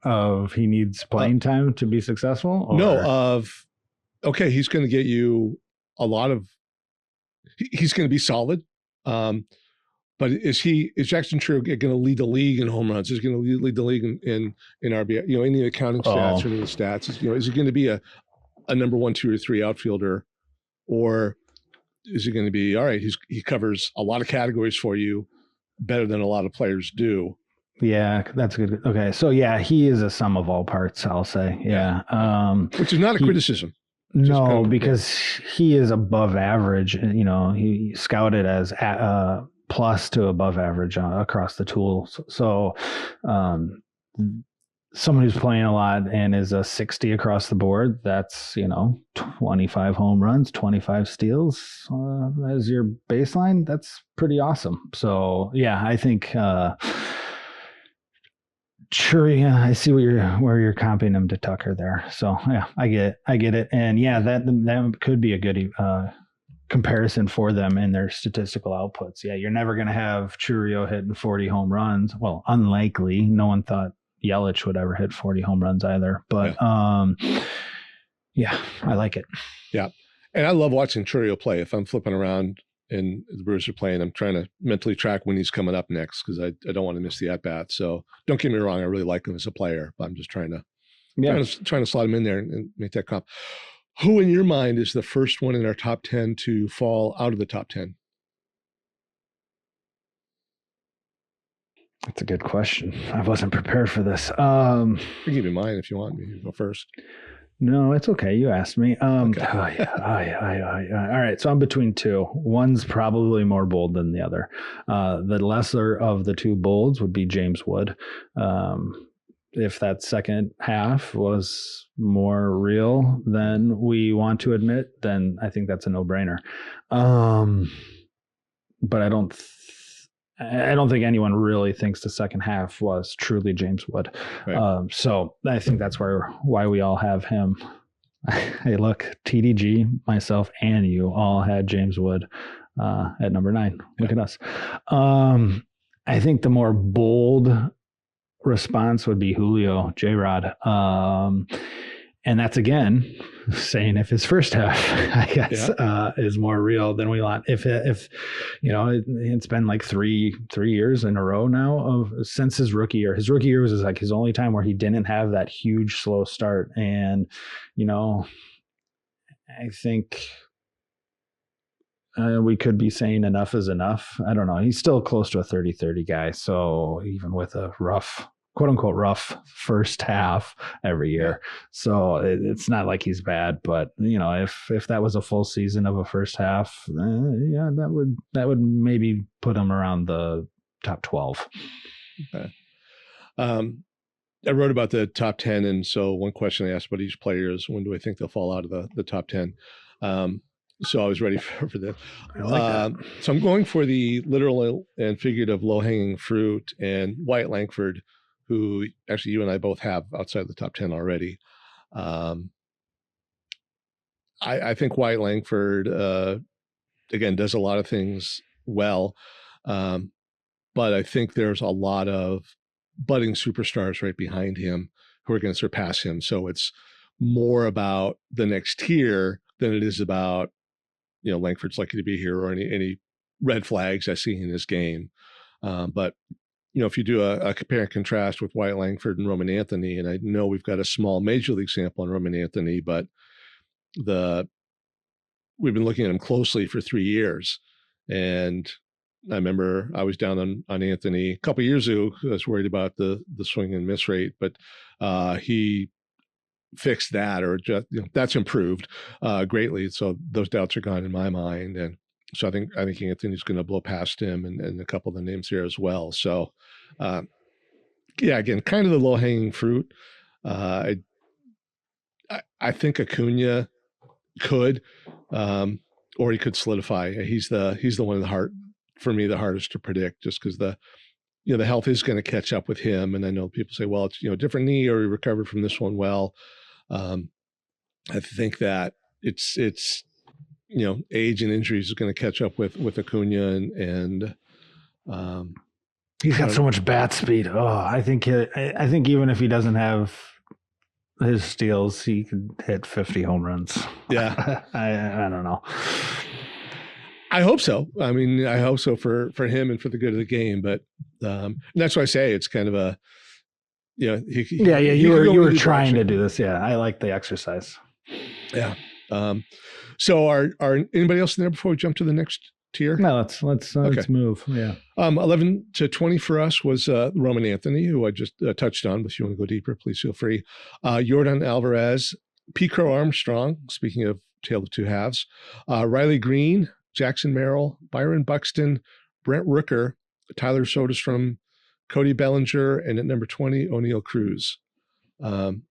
He needs playing time to be successful? Or? No, okay, he's going to get you a lot of, he's going to be solid. But is Jackson Chourio going to lead the league in home runs? Is he going to lead the league in RBI? Any of the counting stats or any of the stats? Is he going to be a number 1, 2, or 3 outfielder, or is he going to be all right? He covers a lot of categories for you better than a lot of players do. Yeah, that's good. Okay, so yeah, he is a sum of all parts, I'll say. Yeah, which is not a criticism. No, because he is above average. He scouted as plus to above average across the tools. So someone who's playing a lot and is a 60 across the board, that's 25 home runs, 25 steals as your baseline. That's pretty awesome. So yeah, I think sure, yeah, I see where you're comping him to Tucker there. So yeah, I get it. And yeah, that could be a good comparison for them in their statistical outputs. Yeah, you're never going to have Chourio hitting 40 home runs. Well, unlikely. No one thought Yelich would ever hit 40 home runs either. But yeah, I like it. Yeah. And I love watching Chourio play. If I'm flipping around and the Brewers are playing, I'm trying to mentally track when he's coming up next because I don't want to miss the at-bat. So don't get me wrong, I really like him as a player, but I'm just trying to slot him in there and make that comp. Who in your mind is the first one in our top 10 to fall out of the top 10? That's a good question. I wasn't prepared for this. I can give you mine if you want me to go first. No, it's okay. You asked me. Okay. Oh, yeah. All right. So I'm between two. One's probably more bold than the other. The lesser of the two bolds would be James Wood. If that second half was more real than we want to admit, then I think that's a no-brainer. But I don't think anyone really thinks the second half was truly James Wood. Right. So I think that's why we all have him. Hey, look, TDG, myself, and you all had James Wood at number 9. Look at us. I think the more bold response would be Julio J-Rod. And that's, again, saying if his first half, I guess, is more real than we want. If it's been like three years in a row now since his rookie year. His rookie year was like his only time where he didn't have that huge slow start. And, I think we could be saying enough is enough. I don't know. He's still close to a 30-30 guy. So even with a rough, quote unquote, rough first half every year. So it's not like he's bad, but if that was a full season of a first half, that would maybe put him around the top 12. Okay. I wrote about the top 10. And so one question I asked about each player is, when do I think they'll fall out of the top 10? So I was ready for this. I like that. So I'm going for the literal and figurative low-hanging fruit, and Wyatt Langford, who actually you and I both have outside the top 10 already. I think Wyatt Langford, again, does a lot of things well. But I think there's a lot of budding superstars right behind him who are going to surpass him. So it's more about the next tier than it is about, Langford's likely to be here or any red flags I see in his game. But, if you do a compare and contrast with Wyatt Langford and Roman Anthony, and I know we've got a small major league sample on Roman Anthony, but we've been looking at him closely for 3 years. And I remember I was down on Anthony a couple of years ago. I was worried about the swing and miss rate, but he fixed that, or just that's improved greatly. So those doubts are gone in my mind, and so I think Anthony's going to blow past him, and a couple of the names here as well. So again, kind of the low hanging fruit. I think Acuna could, or he could solidify. He's the one the hardest to predict, just because the health is going to catch up with him. And I know people say, well, it's different knee, or he recovered from this one well. I think that it's age and injuries is going to catch up with Acuna, and he's got so much bat speed. Oh, I think even if he doesn't have his steals, he could hit 50 home runs. Yeah. I don't know. I hope so. I mean, I hope so for him and for the good of the game. But that's why I say it's kind of a, you were trying to do this. Yeah, I like the exercise. Yeah. So are anybody else in there before we jump to the next tier? No, let's move. Yeah. 11 to 20 for us was Roman Anthony, who I just touched on. But if you want to go deeper, please feel free. Yordan Alvarez, P. Crow Armstrong. Speaking of Tale of Two Halves, Riley Green, Jackson Merrill, Byron Buxton, Brent Rooker, Tyler Soderstrom, Cody Bellinger, and at number 20, O'Neal Cruz. And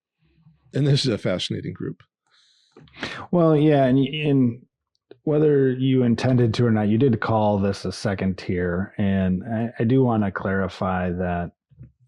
this is a fascinating group. Well, yeah, and whether you intended to or not, you did call this a second tier. And I do want to clarify that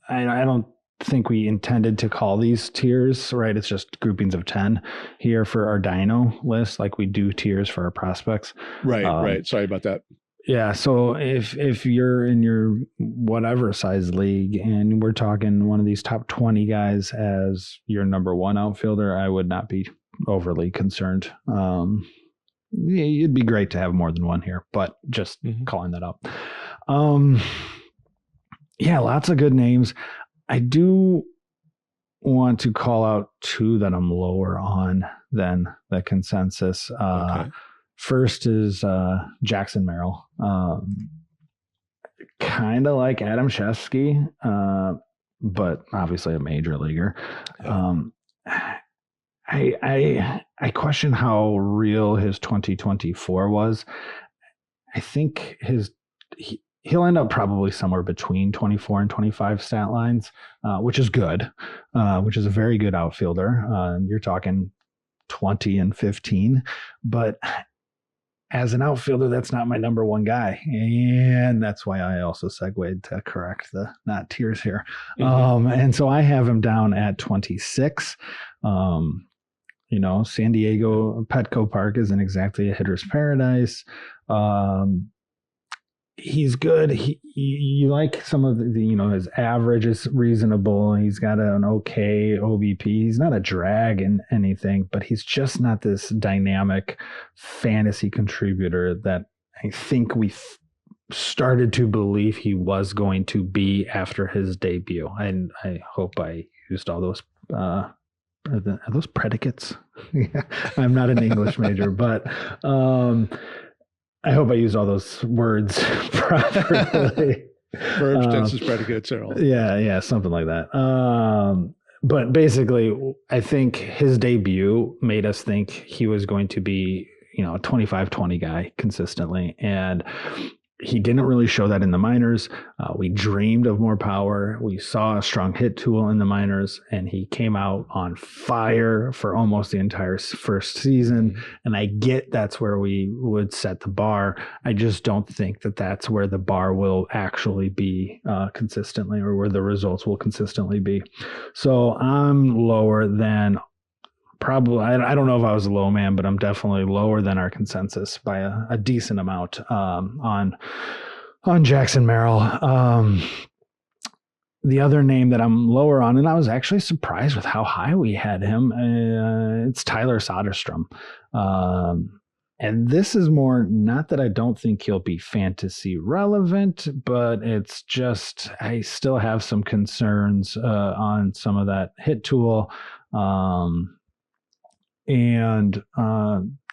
I don't think we intended to call these tiers, right? It's just groupings of 10 here for our dyno list, like we do tiers for our prospects. Right. Sorry about that. Yeah. So if you're in your whatever size league and we're talking one of these top 20 guys as your number one outfielder, I would not be overly concerned. It'd be great to have more than one here, but just calling that up. Lots of good names. I do want to call out two that I'm lower on than the consensus. Okay. First is Jackson Merrill. Kind of like Adam Shefsky, but obviously a major leaguer. I question how real his 2024 was. I think he'll end up probably somewhere between 24 and 25 stat lines, which is good, which is a very good outfielder. You're talking 20 and 15, but as an outfielder, that's not my number one guy. And that's why I also segued to correct the not tiers here. And so I have him down at 26. San Diego Petco Park isn't exactly a hitter's paradise. He's good. You like some of the his average is reasonable. He's got an okay OBP. He's not a drag in anything, but he's just not this dynamic fantasy contributor that I think we started to believe he was going to be after his debut. And I hope I used all those. Are those predicates? I'm not an English major, but I hope I used all those words properly. Verbs, tenses, predicates are all. Yeah, something like that. But basically, I think his debut made us think he was going to be, a 25-20 guy consistently. And he didn't really show that in the minors. We dreamed of more power. We saw a strong hit tool in the minors, and he came out on fire for almost the entire first season. And I get that's where we would set the bar. I just don't think that that's where the bar will actually be consistently, or where the results will consistently be. So I'm lower than probably, I don't know if I was a low man, but I'm definitely lower than our consensus by a decent amount on Jackson Merrill. The other name that I'm lower on, and I was actually surprised with how high we had him, it's Tyler Soderstrom. And this is more, not that I don't think he'll be fantasy relevant, but it's just, I still have some concerns on some of that hit tool. And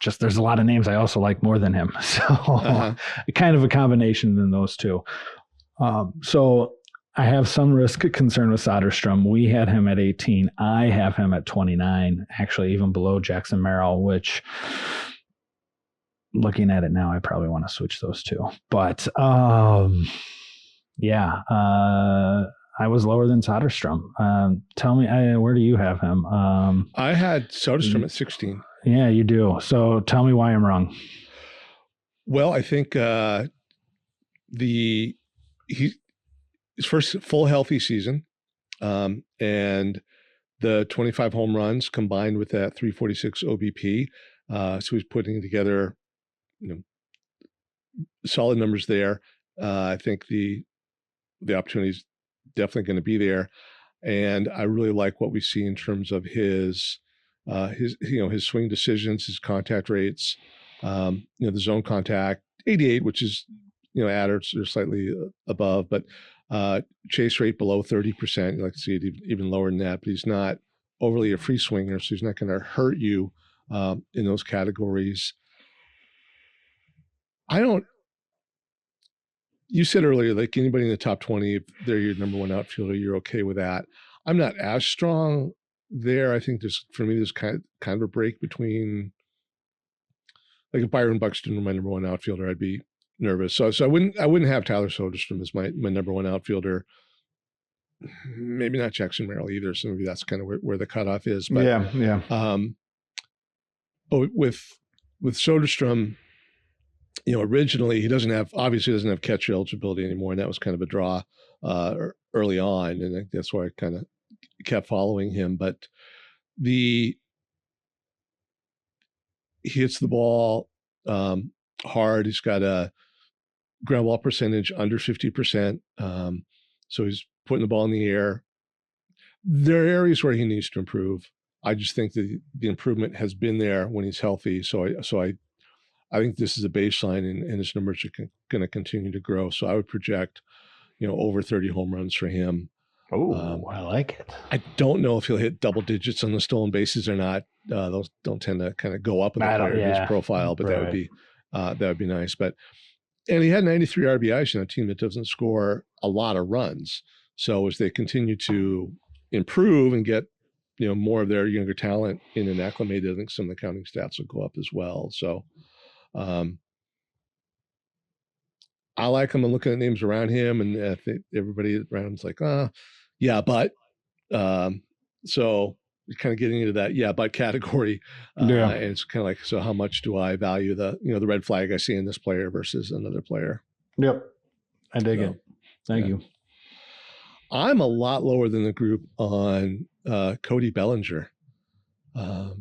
just there's a lot of names I also like more than him. So kind of a combination in those two. So I have some risk concern with Soderstrom. We had him at 18. I have him at 29, actually even below Jackson Merrill, which looking at it now, I probably want to switch those two. But I was lower than Soderstrom. Tell me, where do you have him? I had Soderstrom at 16. Yeah, you do. So tell me why I'm wrong. Well, I think his first full healthy season, and the 25 home runs combined with that 346 OBP. So he's putting together, solid numbers there. I think the opportunities definitely going to be there, and I really like what we see in terms of his swing decisions, his contact rates, the zone contact 88, which is at or slightly above, but chase rate below 30%. You like to see it even lower than that, but he's not overly a free swinger, so he's not going to hurt you in those categories. You said earlier, like anybody in the top 20, if they're your number one outfielder, you're okay with that. I'm not as strong there. I think there's kind of a break between, like if Byron Buxton were my number one outfielder, I'd be nervous. So I wouldn't have Tyler Soderstrom as my number one outfielder. Maybe not Jackson Merrill either. So maybe that's kind of where the cutoff is. But yeah. But with Soderstrom, originally he doesn't have catcher eligibility anymore, and that was kind of a draw early on, and I think that's why I kind of kept following him. But he hits the ball hard. He's got a ground ball percentage under 50%, so he's putting the ball in the air. There are areas where he needs to improve. I just think that the improvement has been there when he's healthy. So I think this is a baseline, and his numbers are going to continue to grow. So I would project, over 30 home runs for him. Oh, I like it. I don't know if he'll hit double digits on the stolen bases or not. Those don't tend to kind of go up in his profile, but right. that would be nice. And he had 93 RBIs in a team that doesn't score a lot of runs. So as they continue to improve and get more of their younger talent in and acclimated, I think some of the counting stats will go up as well. So I like him. I'm looking at names around him, and I think everybody around him's like, yeah, but so kind of getting into that but category. And it's kind of like, so how much do I value the the red flag I see in this player versus another player? Yep, I dig it. Thank you. I'm a lot lower than the group on Cody Bellinger. I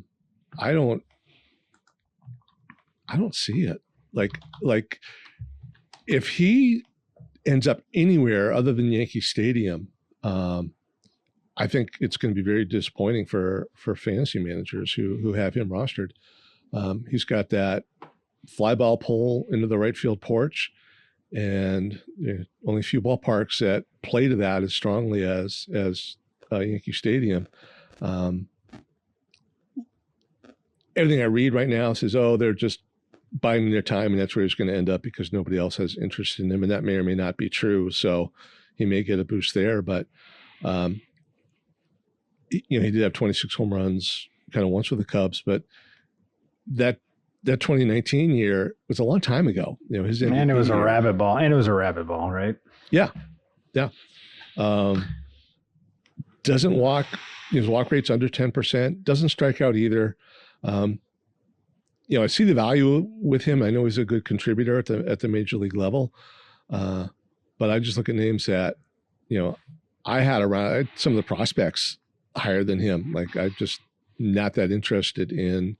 don't see it. Like if he ends up anywhere other than Yankee Stadium, I think it's going to be very disappointing for fantasy managers who have him rostered. He's got that fly ball pull into the right field porch, and only a few ballparks that play to that as strongly as Yankee Stadium. Everything I read right now says, they're just biding their time, and that's where he's going to end up because nobody else has interest in him, and that may or may not be true. So he may get a boost there, but he did have 26 home runs kind of once with the Cubs, but that 2019 year was a long time ago. His MVP and it was a year. rabbit ball, right? Yeah. Doesn't walk. His walk rate's under 10%. Doesn't strike out either. I see the value with him. I know he's a good contributor at the major league level, but I just look at names that I had some of the prospects higher than him. Like I'm just not that interested in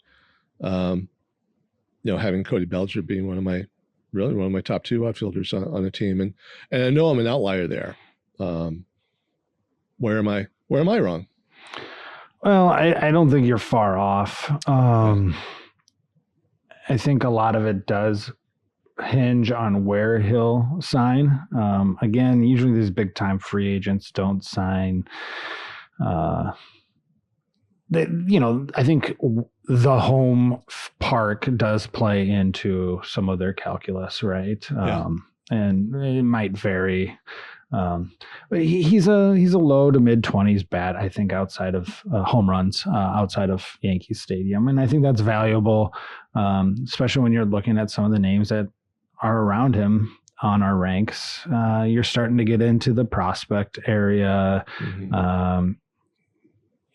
having Cody Bellinger being one of my top two outfielders on a team, and I know I'm an outlier there. Where am I wrong? Well, I don't think you're far off. I think a lot of it does hinge on where he'll sign. Again, usually these big time free agents don't sign. I think the home park does play into some of their calculus, right? Yeah. And it might vary. But he's a low to mid 20s bat, I think, outside of home runs, outside of Yankee Stadium. And I think that's valuable, especially when you're looking at some of the names that are around him on our ranks. You're starting to get into the prospect area. Mm-hmm.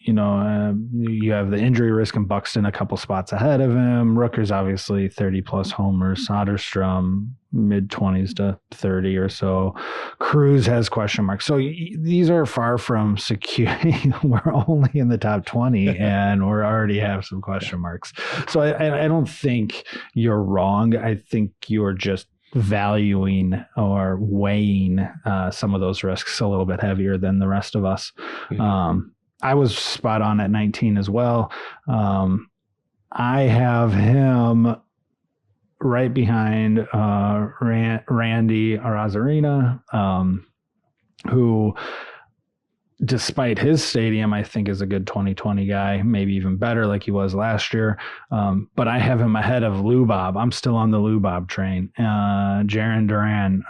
You have the injury risk in Buxton a couple spots ahead of him. Rooker's obviously 30 plus homers. Soderstrom mid 20s to 30 or so. Cruz has question marks. So these are far from secure. We're only in the top 20 and we already have some question marks. So I don't think you're wrong. I think you're just valuing or weighing some of those risks a little bit heavier than the rest of us. Mm-hmm. I was spot on at 19 as well. I have him right behind Randy Arozarena, who, despite his stadium, I think is a good 2020 guy, maybe even better like he was last year. But I have him ahead of Lou Bob. I'm still on the Lou Bob train. Jarren Duran,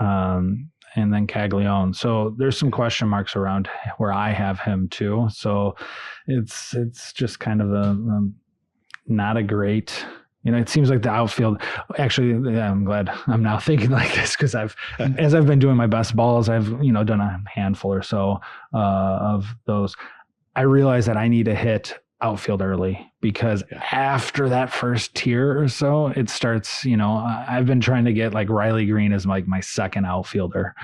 and then Caglione. So there's some question marks around where I have him too. So it's just kind of not a great, it seems like the outfield, actually, I'm glad I'm now thinking like this because as I've been doing my best balls, I've, done a handful or so of those. I realize that I need to hit outfield early because after that first tier or so, it starts, I've been trying to get like Riley Green as like my second outfielder.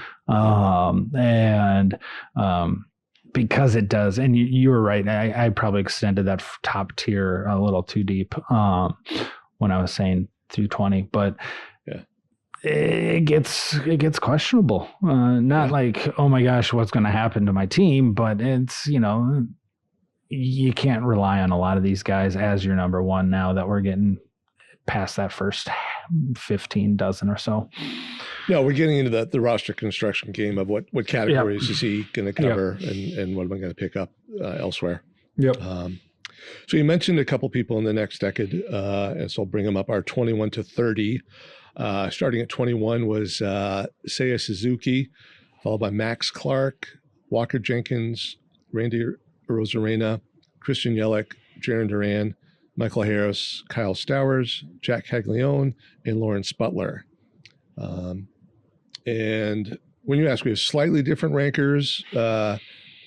Because it does. And you were right. I probably extended that top tier a little too deep when I was saying 220, but it gets questionable. Not like, oh my gosh, what's going to happen to my team? But it's, you can't rely on a lot of these guys as your number one now that we're getting past that first 15 dozen or so. No, we're getting into the roster construction game of what categories is he going to cover and what am I going to pick up elsewhere. Yep. So you mentioned a couple people in the next decade, and so I'll bring them up. Our 21 to 30, starting at 21 was Seiya Suzuki, followed by Max Clark, Walker Jenkins, Randy Arozarena, Christian Yelich, Jarren Duran, Michael Harris, Kyle Stowers, Jack Caglione, and Lawrence Butler. And when you ask, we have slightly different rankers,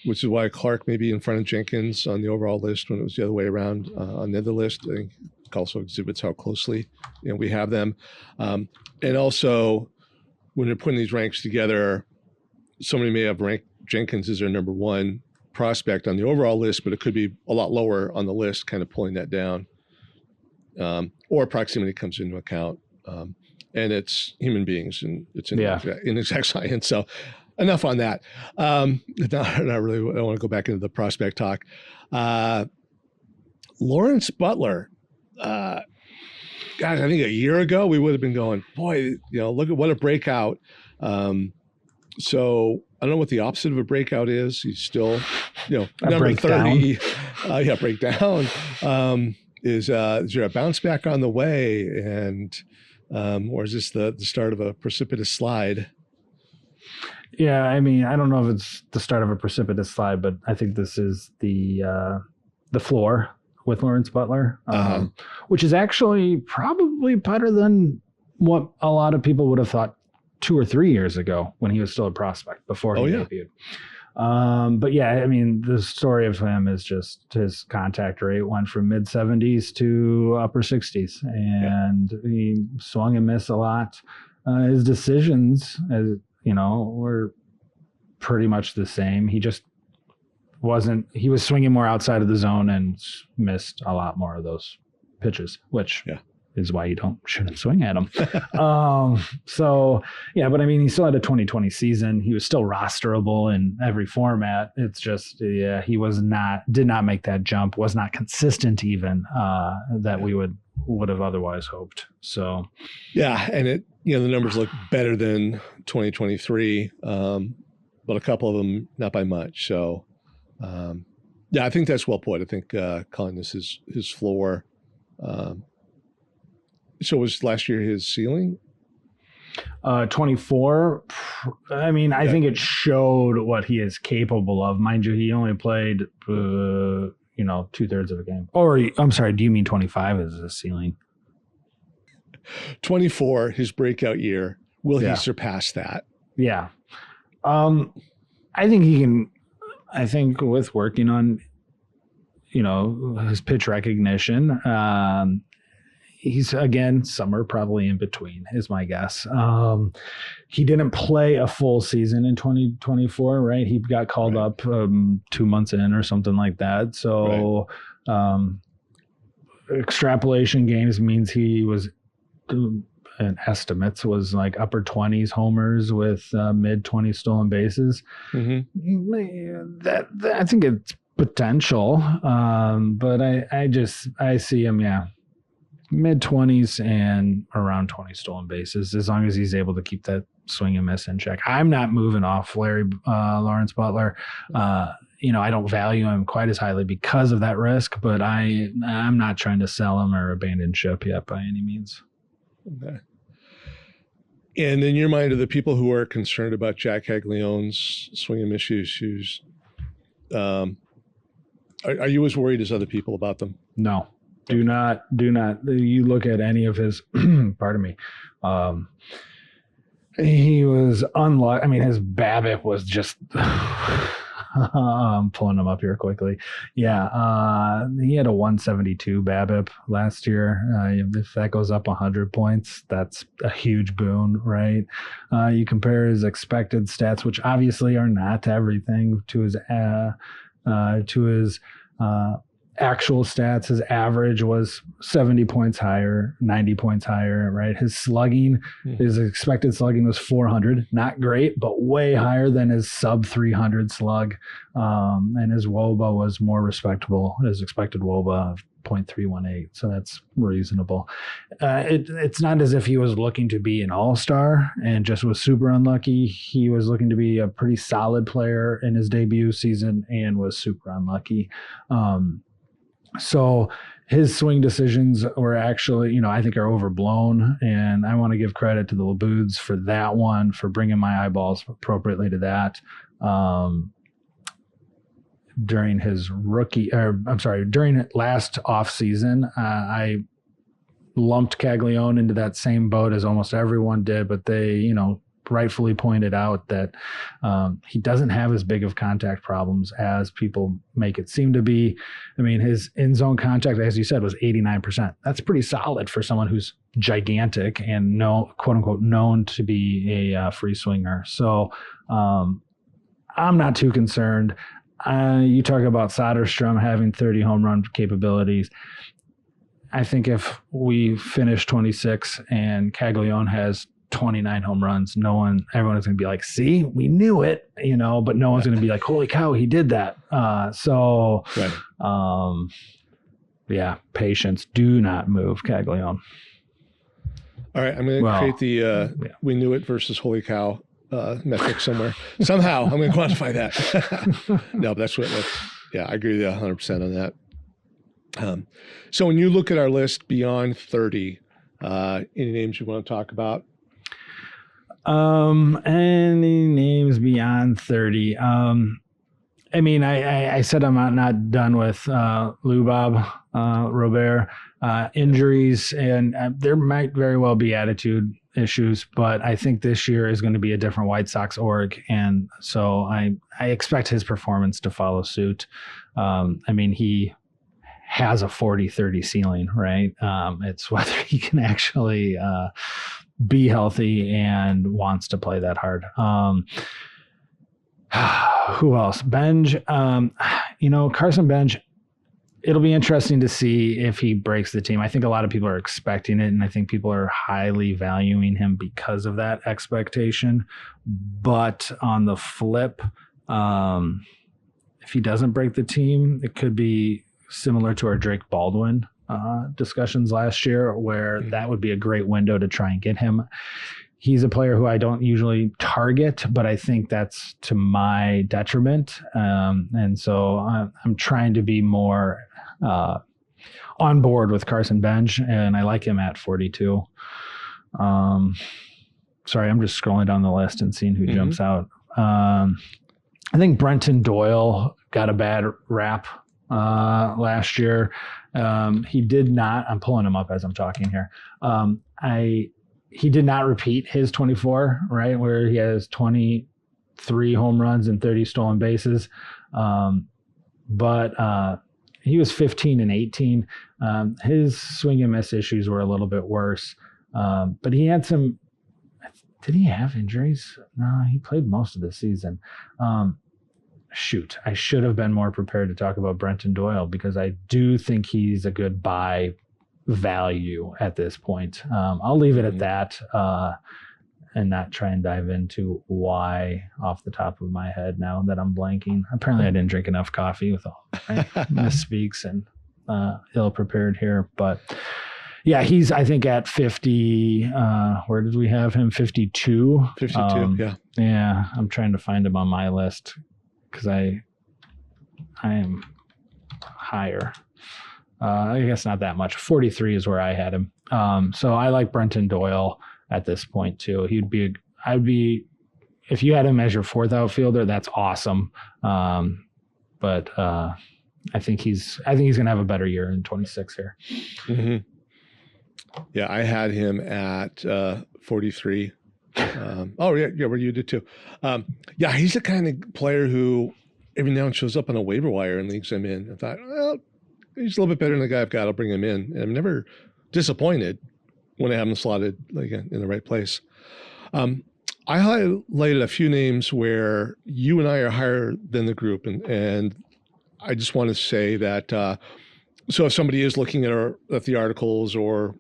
which is why Clark may be in front of Jenkins on the overall list when it was the other way around on the other list. I think it also exhibits how closely we have them. And also, when they're putting these ranks together, somebody may have ranked Jenkins as their number one prospect on the overall list, but it could be a lot lower on the list, kind of pulling that down. Or proximity comes into account. And it's human beings and it's an exact science. So enough on that. Not really, I don't want to go back into the prospect talk. Lawrence Butler, gosh, I think a year ago we would have been going, boy, look at what a breakout. So I don't know what the opposite of a breakout is. He's still, number 30. Breakdown. Is there a bounce back on the way? And Or is this the start of a precipitous slide? Yeah, I mean, I don't know if it's the start of a precipitous slide, but I think this is the floor with Lawrence Butler, which is actually probably better than what a lot of people would have thought 2 or 3 years ago when he was still a prospect before he debuted. But yeah, I mean, the story of him is just his contact rate went from mid 70s to upper 60s, and he swung and missed a lot. His decisions, were pretty much the same. He just he was swinging more outside of the zone and missed a lot more of those pitches, which is why you shouldn't swing at him. So yeah, but I mean, he still had a 2020 season. He was still rosterable in every format. It's just, he did not make that jump, was not consistent even, that we would have otherwise hoped. So yeah. And the numbers look better than 2023, but a couple of them not by much. So I think that's well put. I think calling this his floor. So was last year his ceiling? 24. I mean, I think it showed what he is capable of. Mind you, he only played, 2/3 of a game. Or, I'm sorry, do you mean 25 as a ceiling? 24, his breakout year. Will he surpass that? Yeah. I think he can. I think with working on, his pitch recognition, he's, again, somewhere probably in between is my guess. He didn't play a full season in 2024, right? He got called up 2 months in or something like that. So extrapolation games means he was, and estimates was like upper 20s homers with mid 20s stolen bases. Mm-hmm. That I think it's potential, but I see him, mid 20s and around 20 stolen bases, as long as he's able to keep that swing and miss in check. I'm not moving off Lawrence Butler. I don't value him quite as highly because of that risk, but I'm not trying to sell him or abandon ship yet by any means. Okay. And in your mind, are the people who are concerned about Jack Caglianone's swing and miss issues, are you as worried as other people about them? No. Do not. You look at any of his, pardon me. He was unlucky. I mean, his BABIP was just, I'm pulling him up here quickly. Yeah. He had a 172 BABIP last year. If that goes up 100 points, that's a huge boon, right? You compare his expected stats, which obviously are not everything, to his actual stats. His average was 70 points higher, 90 points higher, right? His slugging, his expected slugging was 400. Not great, but way higher than his sub 300 slug. And his WOBA was more respectable, his expected WOBA of 0.318. So that's reasonable. It's not as if he was looking to be an all-star and just was super unlucky. He was looking to be a pretty solid player in his debut season and was super unlucky. So his swing decisions were actually, I think are overblown, and I want to give credit to the Laboods for that one, for bringing my eyeballs appropriately to that. During last off season, I lumped Caglianone into that same boat as almost everyone did, but they, rightfully pointed out that he doesn't have as big of contact problems as people make it seem to be. I mean, his in-zone contact, as you said, was 89%. That's pretty solid for someone who's gigantic and quote unquote known to be a free swinger. So I'm not too concerned. You talk about Soderstrom having 30 home run capabilities. I think if we finish 26 and Caglianone has 29 home runs, everyone is going to be like, see, we knew it, but no one's going to be like, holy cow, he did that. Patience. Do not move Caglianone. All right. I'm going to create the we knew it versus holy cow metric somewhere. Somehow I'm going to quantify that. No, but I agree with you 100% on that. So when you look at our list beyond 30, Any names you want to talk about? Any names beyond 30? I mean, I said I'm not done with Lubob, Robert, injuries, and there might very well be attitude issues, but I think this year is going to be a different White Sox org, and so I expect his performance to follow suit. I mean, he has a 40-30 ceiling, right? It's whether he can actually be healthy and wants to play that hard. Who else? Benj. Carson Benj. It'll be interesting to see if he breaks the team. I think a lot of people are expecting it, and I think people are highly valuing him because of that expectation. But on the flip, if he doesn't break the team, it could be similar to our Drake Baldwin discussions last year, where that would be a great window to try and get him. He's a player who I don't usually target, but I think that's to my detriment. And so I'm trying to be more on board with Carson Benj, and I like him at 42. Sorry, I'm just scrolling down the list and seeing who jumps out. I think Brenton Doyle got a bad rap last year. He did not, I'm pulling him up as I'm talking here. He did not repeat his 24, right, where he has 23 home runs and 30 stolen bases. But he was 15 and 18. His swing and miss issues were a little bit worse. But he had some, did he have injuries? No, he played most of the season. Shoot, I should have been more prepared to talk about Brenton Doyle, because I do think he's a good buy value at this point. I'll leave it at that and not try and dive into why off the top of my head now that I'm blanking. Apparently I didn't drink enough coffee with all my misspeaks and ill prepared here. But yeah, he's, I think, at 50. Where did we have him? 52. 52, yeah. Yeah, I'm trying to find him on my list because I am higher. I guess not that much. 43 is where I had him. So I like Brenton Doyle at this point too. If you had him as your fourth outfielder, that's awesome. But I think he's going to have a better year in 26 here. Mm-hmm. Yeah, I had him at 43. Oh yeah, where you did too. Yeah, he's the kind of player who every now and shows up on a waiver wire in leagues I'm in. I thought, well, he's a little bit better than the guy I've got. I'll bring him in. And I'm never disappointed when I have him slotted like in the right place. I highlighted a few names where you and I are higher than the group. And I just want to say that, so if somebody is looking at the articles or,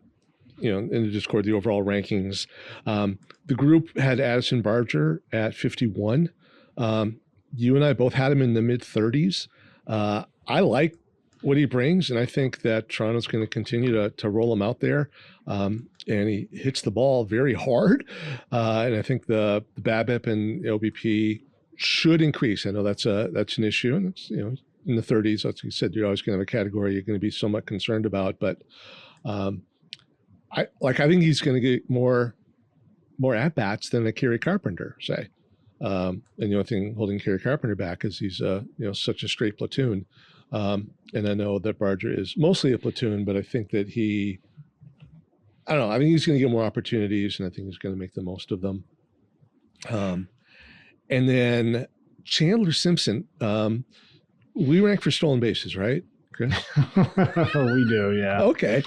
in the Discord, the overall rankings, the group had Addison Barger at 51. You and I both had him in the mid 30s. I like what he brings, and I think that Toronto's going to continue to roll him out there. And he hits the ball very hard. And I think the BABIP and OBP should increase. I know that's an issue, and it's, in the 30s, like you said, you're always going to have a category you're going to be somewhat concerned about. But I think he's going to get more at bats than a Kerry Carpenter, say. And the only thing holding Kerry Carpenter back is he's such a straight platoon. And I know that Barger is mostly a platoon, but I think that I think he's going to get more opportunities, and I think he's going to make the most of them. And then Chandler Simpson, we rank for stolen bases, right, Chris? We do, yeah. Okay.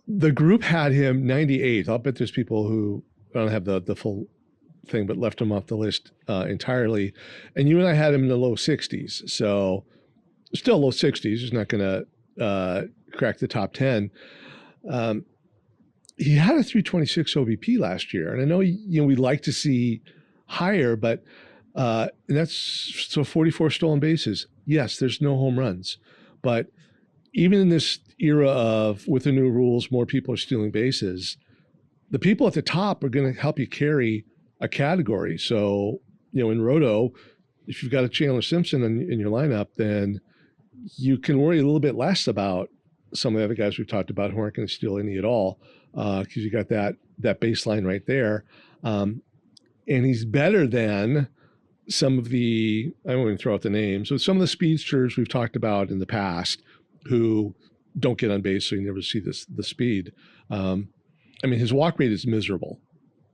The group had him 98th. I'll bet there's people who don't have the full thing, but left him off the list entirely. And you and I had him in the low 60s. So still low 60s. He's not going to crack the top 10. He had a 326 OBP last year. And I know, we'd like to see higher, but and that's 44 stolen bases. Yes, there's no home runs. But even in this era of, with the new rules, more people are stealing bases, the people at the top are going to help you carry a category. So, in Roto, if you've got a Chandler Simpson in your lineup, then you can worry a little bit less about some of the other guys we've talked about who aren't going to steal any at all, because you got that baseline right there. And he's better than some of the, I won't even throw out the names, so some of the speedsters we've talked about in the past who don't get on base, so you never see the speed. I mean, his walk rate is miserable.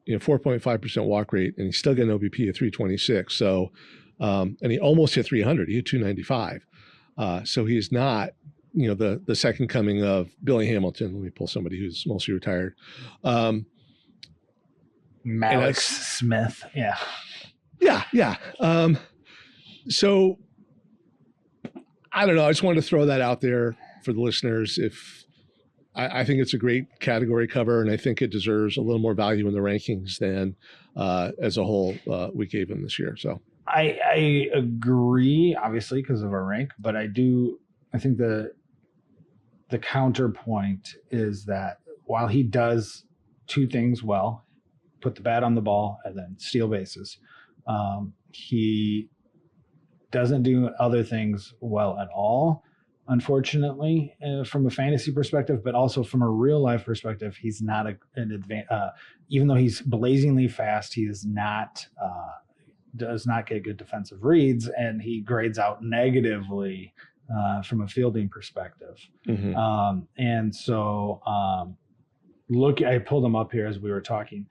4.5% walk rate, and he's still got an OBP of 326. So, and he almost hit 300. He hit 295. So he's not, the second coming of Billy Hamilton. Let me pull somebody who's mostly retired. Malik Smith. Yeah. Yeah. So I don't know. I just wanted to throw that out there for the listeners. If I think it's a great category cover, and I think it deserves a little more value in the rankings than as a whole we gave him this year. So I agree, obviously, because of our rank, but I think the counterpoint is that while he does two things well, put the bat on the ball and then steal bases, he doesn't do other things well at all, unfortunately, from a fantasy perspective, but also from a real life perspective. He's not even though he's blazingly fast, he is not does not get good defensive reads, and he grades out negatively from a fielding perspective. Mm-hmm. And so I pulled him up here as we were talking.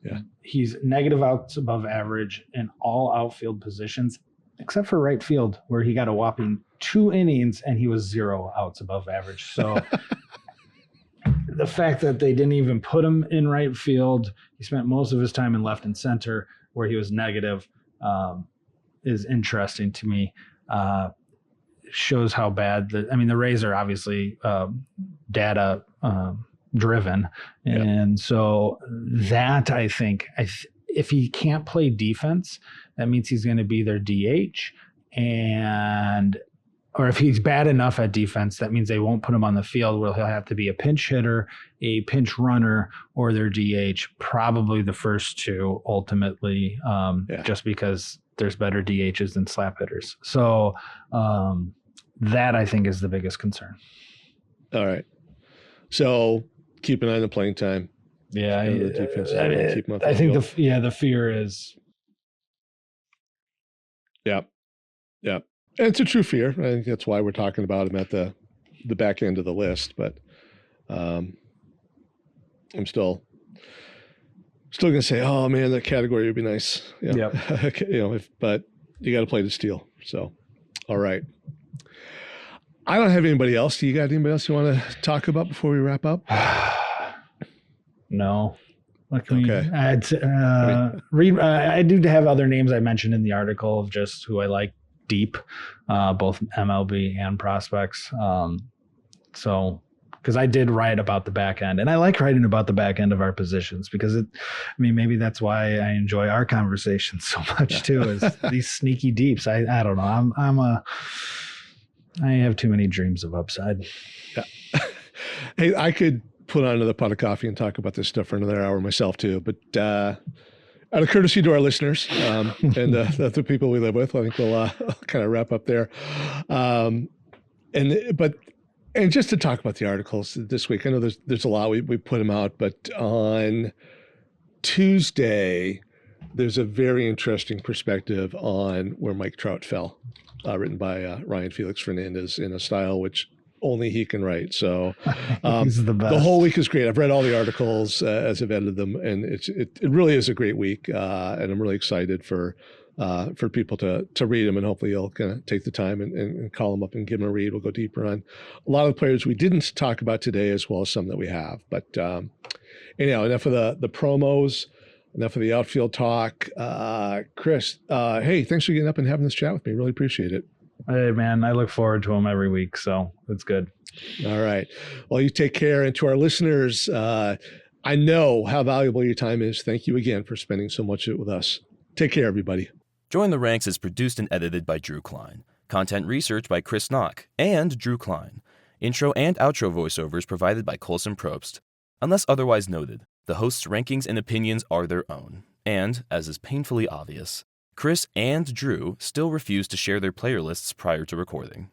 Yeah. He's negative outs above average in all outfield positions, except for right field, where he got a whopping 2 innings and he was 0 outs above average. So the fact that they didn't even put him in right field, he spent most of his time in left and center where he was negative, is interesting to me. Shows how bad the Rays are obviously data driven. Yep. And so that I think if he can't play defense, that means he's going to be their DH, or if he's bad enough at defense, that means they won't put him on the field where he'll have to be a pinch hitter, a pinch runner, or their DH, probably the first two ultimately, just because there's better DHs than slap hitters. So that I think is the biggest concern. All right. So keep an eye on the playing time. Yeah. The defense. I think the fear is. Yeah. And it's a true fear. I think that's why we're talking about him at the back end of the list. But I'm still going to say, oh man, that category would be nice. Yeah. But you got to play to steal. So, all right. I don't have anybody else. Do you got anybody else you want to talk about before we wrap up? No. Okay. I do have other names I mentioned in the article of just who I like deep, both MLB and prospects. Because I did write about the back end, and I like writing about the back end of our positions because maybe that's why I enjoy our conversations so much too, is these sneaky deeps. I don't know. I have too many dreams of upside. Yeah. Hey, I could put on another pot of coffee and talk about this stuff for another hour myself too, but out of courtesy to our listeners and the people we live with, I think we'll kind of wrap up there. And just to talk about the articles this week, I know there's a lot, we put them out, but on Tuesday, there's a very interesting perspective on where Mike Trout fell, written by Ryan Felix Fernandez in a style which only he can write. So he's the best. The whole week is great. I've read all the articles as I've edited them, and it really is a great week. And I'm really excited for people to read them, and hopefully you'll kind of take the time and call them up and give them a read. We'll go deeper on a lot of the players we didn't talk about today, as well as some that we have. But anyhow, enough of the promos, enough of the outfield talk. Chris, hey, thanks for getting up and having this chat with me. Really appreciate it. Hey, man, I look forward to them every week, so it's good. All right. Well, you take care. And to our listeners, I know how valuable your time is. Thank you again for spending so much of it with us. Take care, everybody. Join the Ranks is produced and edited by Drew Klein. Content research by Chris Knock and Drew Klein. Intro and outro voiceovers provided by Colson Probst. Unless otherwise noted, the hosts' rankings and opinions are their own. And, as is painfully obvious, Chris and Drew still refuse to share their player lists prior to recording.